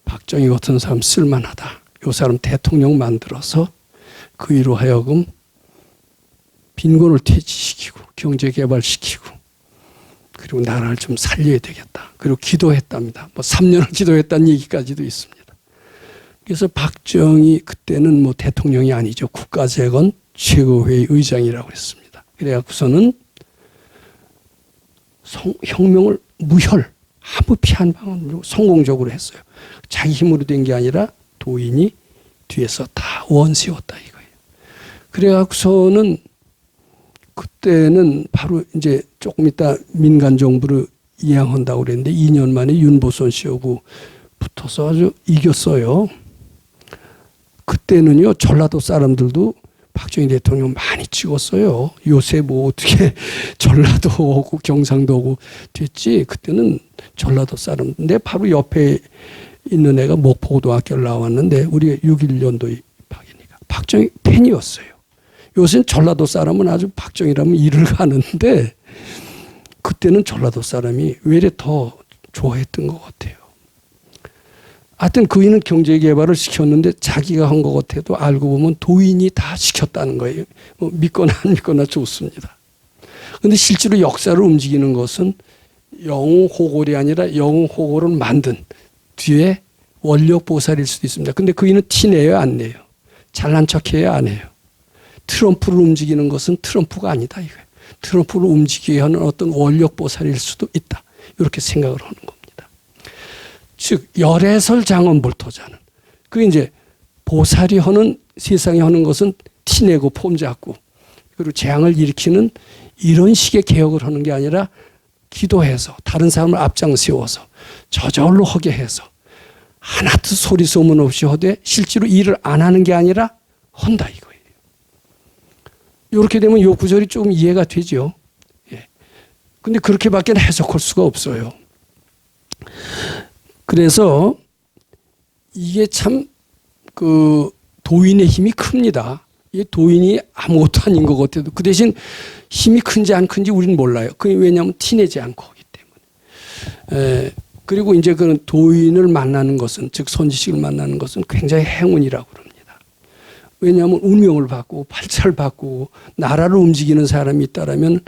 박정희 같은 사람 쓸만하다. 요 사람 대통령 만들어서 그이로 하여금 빈곤을 퇴치시키고 경제개발시키고 그리고 나라를 좀 살려야 되겠다. 그리고 기도했답니다. 뭐 3년을 기도했다는 얘기까지도 있습니다. 그래서 박정희 그때는 뭐 대통령이 아니죠. 국가재건 최고회의 의장이라고 했습니다. 그래갖고서는 혁명을 무혈 아무 피 한 방울 성공적으로 했어요. 자기 힘으로 된 게 아니라 도인이 뒤에서 다 원세웠다 이거예요. 그래갖고서는 그때는 바로 이제 조금 있다 민간 정부를 이양한다고 그랬는데 2년 만에 윤보선 씨하고 붙어서 아주 이겼어요. 그때는요 전라도 사람들도 박정희 대통령 많이 찍었어요. 요새 뭐 어떻게 전라도 오고 경상도 오고 됐지. 그때는 전라도 사람인데 바로 옆에 있는 애가 목포고등학교를 나왔는데 우리가 61년도 입학이니까 박정희 팬이었어요. 요새는 전라도 사람은 아주 박정희라면 이를 가는데 그때는 전라도 사람이 왜 이래 더 좋아했던 것 같아요. 하여튼 그이는 경제개발을 시켰는데 자기가 한 것 같아도 알고 보면 도인이 다 시켰다는 거예요. 뭐 믿거나 안 믿거나 좋습니다. 그런데 실제로 역사를 움직이는 것은 영웅호골이 아니라 영웅호골을 만든 뒤에 원력보살일 수도 있습니다. 근데 그이는 티내요 안 내요? 잘난 척해요 안 해요? 트럼프를 움직이는 것은 트럼프가 아니다 이거예요. 트럼프를 움직이게 하는 어떤 원력보살일 수도 있다. 이렇게 생각을 하는 겁니다. 즉 열애설 장엄볼토자는 그 이제 보살이 하는 세상에 하는 것은 티내고 폼 잡고 그리고 재앙을 일으키는 이런 식의 개혁을 하는 게 아니라 기도해서 다른 사람을 앞장 세워서 저절로 하게 해서 하나도 소리 소문 없이 하되 실제로 일을 안 하는 게 아니라 한다 이거예요. 이렇게 되면 이 구절이 조금 이해가 되죠. 근데 그렇게밖에 해석할 수가 없어요. 그래서 이게 참 그 도인의 힘이 큽니다. 이 도인이 아무것도 아닌 것 같아도 그 대신 힘이 큰지 안 큰지 우리는 몰라요. 그게 왜냐하면 티내지 않고 하기 때문에. 그리고 이제 그런 도인을 만나는 것은 즉 선지식을 만나는 것은 굉장히 행운이라고 그럽니다. 왜냐하면 운명을 바꾸고 발차를 바꾸고 나라를 움직이는 사람이 있다라면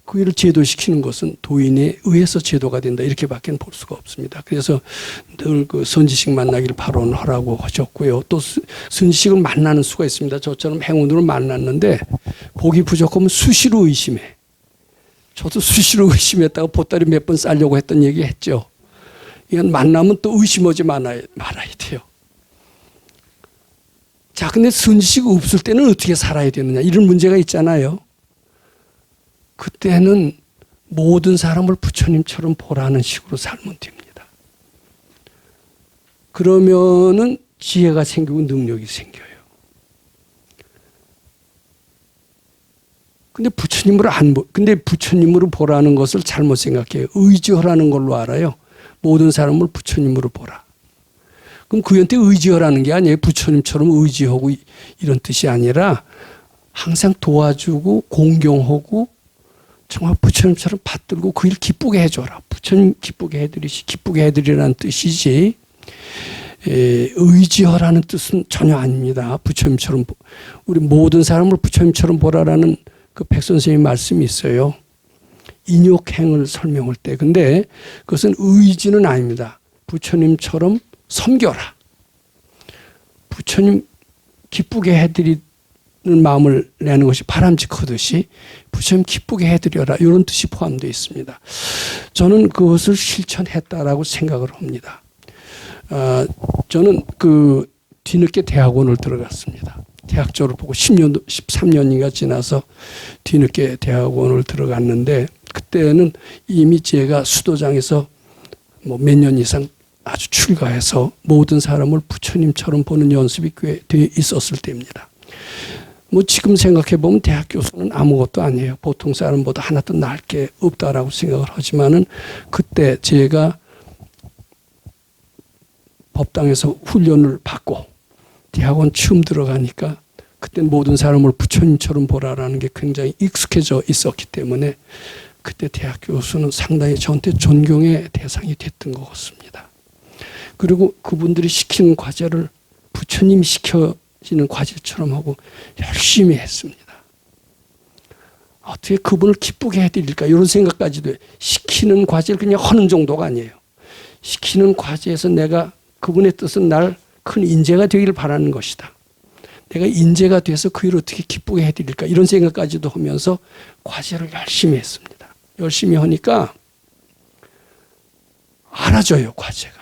그 일을 제도시키는 것은 도인에 의해서 제도가 된다 이렇게밖에 볼 수가 없습니다. 그래서 늘 그 선지식 만나기를 발언하라고 하셨고요. 또 선지식을 만나는 수가 있습니다. 저처럼 행운으로 만났는데 복이 부족하면 수시로 의심해. 저도 수시로 의심했다가 보따리 몇 번 싸려고 했던 얘기 했죠. 이건 만나면 또 의심하지 말아야 돼요. 자, 근데 선지식 없을 때는 어떻게 살아야 되느냐 이런 문제가 있잖아요. 그때는 모든 사람을 부처님처럼 보라는 식으로 살면 됩니다. 그러면은 지혜가 생기고 능력이 생겨요. 근데 부처님으로 보라는 것을 잘못 생각해요. 의지하라는 걸로 알아요. 모든 사람을 부처님으로 보라. 그럼 그한테 의지하라는 게 아니에요. 부처님처럼 의지하고 이런 뜻이 아니라 항상 도와주고 공경하고 정말 부처님처럼 받들고 그 일 기쁘게 해줘라. 부처님 기쁘게 해드리라는 뜻이지. 의지하라는 뜻은 전혀 아닙니다. 부처님처럼 우리 모든 사람을 부처님처럼 보라라는 그 백선생님 말씀이 있어요. 인욕행을 설명할 때. 근데 그것은 의지는 아닙니다. 부처님처럼 섬겨라. 부처님 기쁘게 해드리는 마음을 내는 것이 바람직하듯이 부처님 기쁘게 해드려라. 이런 뜻이 포함되어 있습니다. 저는 그것을 실천했다라고 생각을 합니다. 저는 그 뒤늦게 대학원을 들어갔습니다. 대학 졸업하고 10년, 13년인가 지나서 뒤늦게 대학원을 들어갔는데 그때는 이미 제가 수도장에서 뭐 몇 년 이상 아주 출가해서 모든 사람을 부처님처럼 보는 연습이 꽤 돼 있었을 때입니다. 뭐 지금 생각해 보면 대학 교수는 아무것도 아니에요. 보통 사람보다 하나도 나을 게 없다라고 생각을 하지만은 그때 제가 법당에서 훈련을 받고 대학원 처음 들어가니까 그때 모든 사람을 부처님처럼 보라라는 게 굉장히 익숙해져 있었기 때문에 그때 대학 교수는 상당히 저한테 존경의 대상이 됐던 것 같습니다. 그리고 그분들이 시키는 과제를 부처님이 시켜지는 과제처럼 하고 열심히 했습니다. 어떻게 그분을 기쁘게 해드릴까 이런 생각까지도 해요. 시키는 과제를 그냥 하는 정도가 아니에요. 시키는 과제에서 내가 그분의 뜻은 날 큰 인재가 되기를 바라는 것이다. 내가 인재가 돼서 그 일을 어떻게 기쁘게 해드릴까 이런 생각까지도 하면서 과제를 열심히 했습니다. 열심히 하니까 알아져요, 과제가.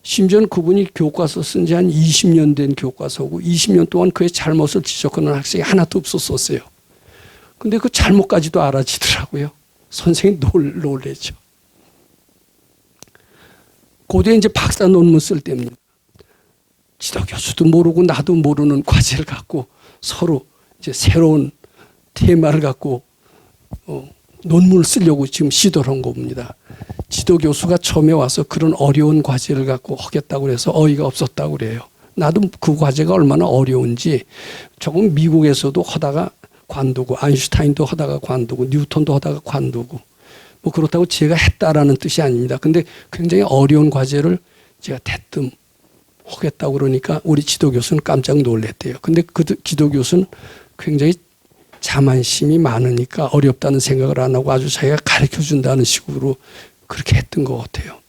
심지어는 그분이 교과서 쓴 지 한 20년 된 교과서고 20년 동안 그의 잘못을 지적하는 학생이 하나도 없었어요. 근데 그 잘못까지도 알아지더라고요. 선생님이 놀래죠. 고대에 이제 박사 논문 쓸 때입니다. 지도교수도 모르고 나도 모르는 과제를 갖고 서로 이제 새로운 테마를 갖고 논문을 쓰려고 지금 시도를 한 겁니다. 지도교수가 처음에 와서 그런 어려운 과제를 갖고 하겠다고 해서 어이가 없었다고 그래요. 나도 그 과제가 얼마나 어려운지 조금 미국에서도 하다가 관두고 아인슈타인도 하다가 관두고 뉴턴도 하다가 관두고 뭐 그렇다고 제가 했다라는 뜻이 아닙니다. 근데 굉장히 어려운 과제를 제가 대뜸 하겠다고 그러니까 우리 지도교수는 깜짝 놀랐대요. 근데 그 지도교수는 굉장히 자만심이 많으니까 어렵다는 생각을 안 하고 아주 자기가 가르쳐 준다는 식으로 그렇게 했던 것 같아요.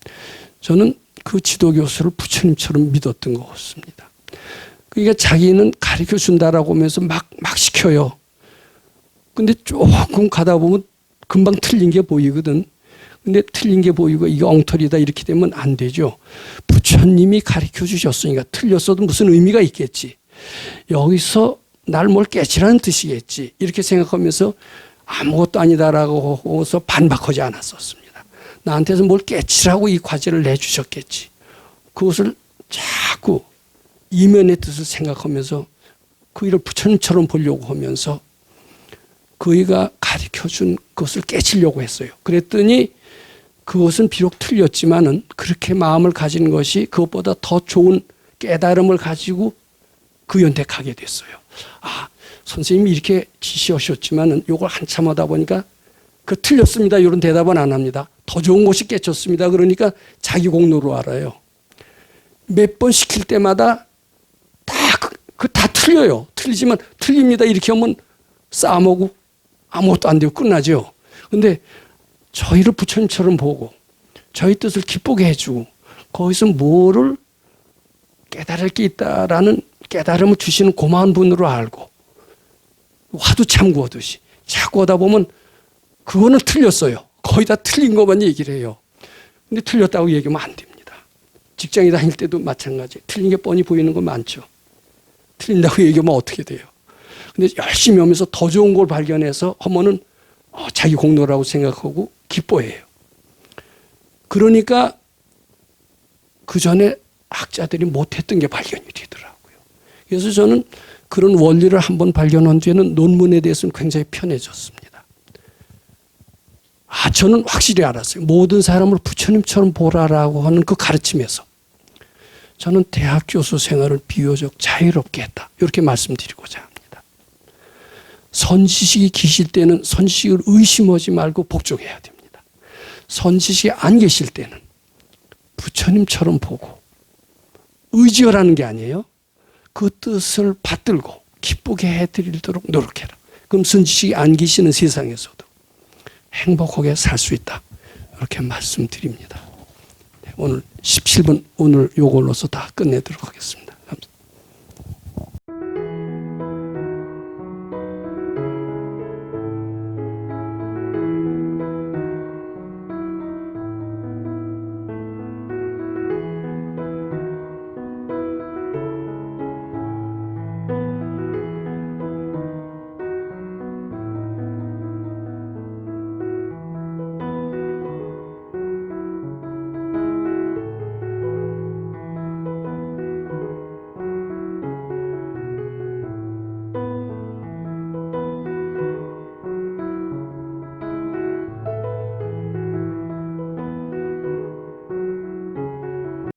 저는 그 지도교수를 부처님처럼 믿었던 것 같습니다. 그러니까 자기는 가르쳐 준다라고 하면서 막 시켜요. 근데 조금 가다 보면 금방 틀린 게 보이거든. 근데 틀린 게 보이고 이게 엉터리다 이렇게 되면 안 되죠. 부처님이 가르쳐 주셨으니까 틀렸어도 무슨 의미가 있겠지. 여기서 날 뭘 깨치라는 뜻이겠지. 이렇게 생각하면서 아무것도 아니다라고 해서 반박하지 않았었습니다. 나한테서 뭘 깨치라고 이 과제를 내주셨겠지. 그것을 자꾸 이면의 뜻을 생각하면서 그 일을 부처님처럼 보려고 하면서 그이가 가르쳐준 것을 깨치려고 했어요. 그랬더니 그것은 비록 틀렸지만은 그렇게 마음을 가진 것이 그것보다 더 좋은 깨달음을 가지고 그 연대 가게 됐어요. 아, 선생님이 이렇게 지시하셨지만은 요걸 한참 하다 보니까 그 틀렸습니다. 이런 대답은 안 합니다. 더 좋은 것이 깨쳤습니다. 그러니까 자기 공로로 알아요. 몇 번 시킬 때마다 다 틀려요. 틀리지만 틀립니다. 이렇게 하면 싸먹고 아무것도 안 되고 끝나죠. 근데 저희를 부처님처럼 보고 저희 뜻을 기쁘게 해주고 거기서 뭐를 깨달을 게 있다라는 깨달음을 주시는 고마운 분으로 알고 화두 참고하듯이 자꾸 하다 보면 그거는 틀렸어요. 거의 다 틀린 것만 얘기를 해요. 근데 틀렸다고 얘기하면 안 됩니다. 직장에 다닐 때도 마찬가지. 틀린 게 뻔히 보이는 거 많죠. 틀린다고 얘기하면 어떻게 돼요. 근데 열심히 하면서 더 좋은 걸 발견해서 하면은 자기 공로라고 생각하고 기뻐해요. 그러니까 그 전에 학자들이 못했던 게 발견이 되더라고요. 그래서 저는 그런 원리를 한번 발견한 뒤에는 논문에 대해서는 굉장히 편해졌습니다. 저는 확실히 알았어요. 모든 사람을 부처님처럼 보라라고 하는 그 가르침에서 저는 대학 교수 생활을 비교적 자유롭게 했다. 이렇게 말씀드리고자 합니다. 선지식이 계실 때는 선지식을 의심하지 말고 복종해야 됩니다. 선지식이 안 계실 때는 부처님처럼 보고 의지하라는 게 아니에요. 그 뜻을 받들고 기쁘게 해드리도록 노력해라. 그럼 선지식이 안 계시는 세상에서도 행복하게 살 수 있다. 이렇게 말씀드립니다. 오늘 17분 오늘 요걸로서 다 끝내도록 하겠습니다.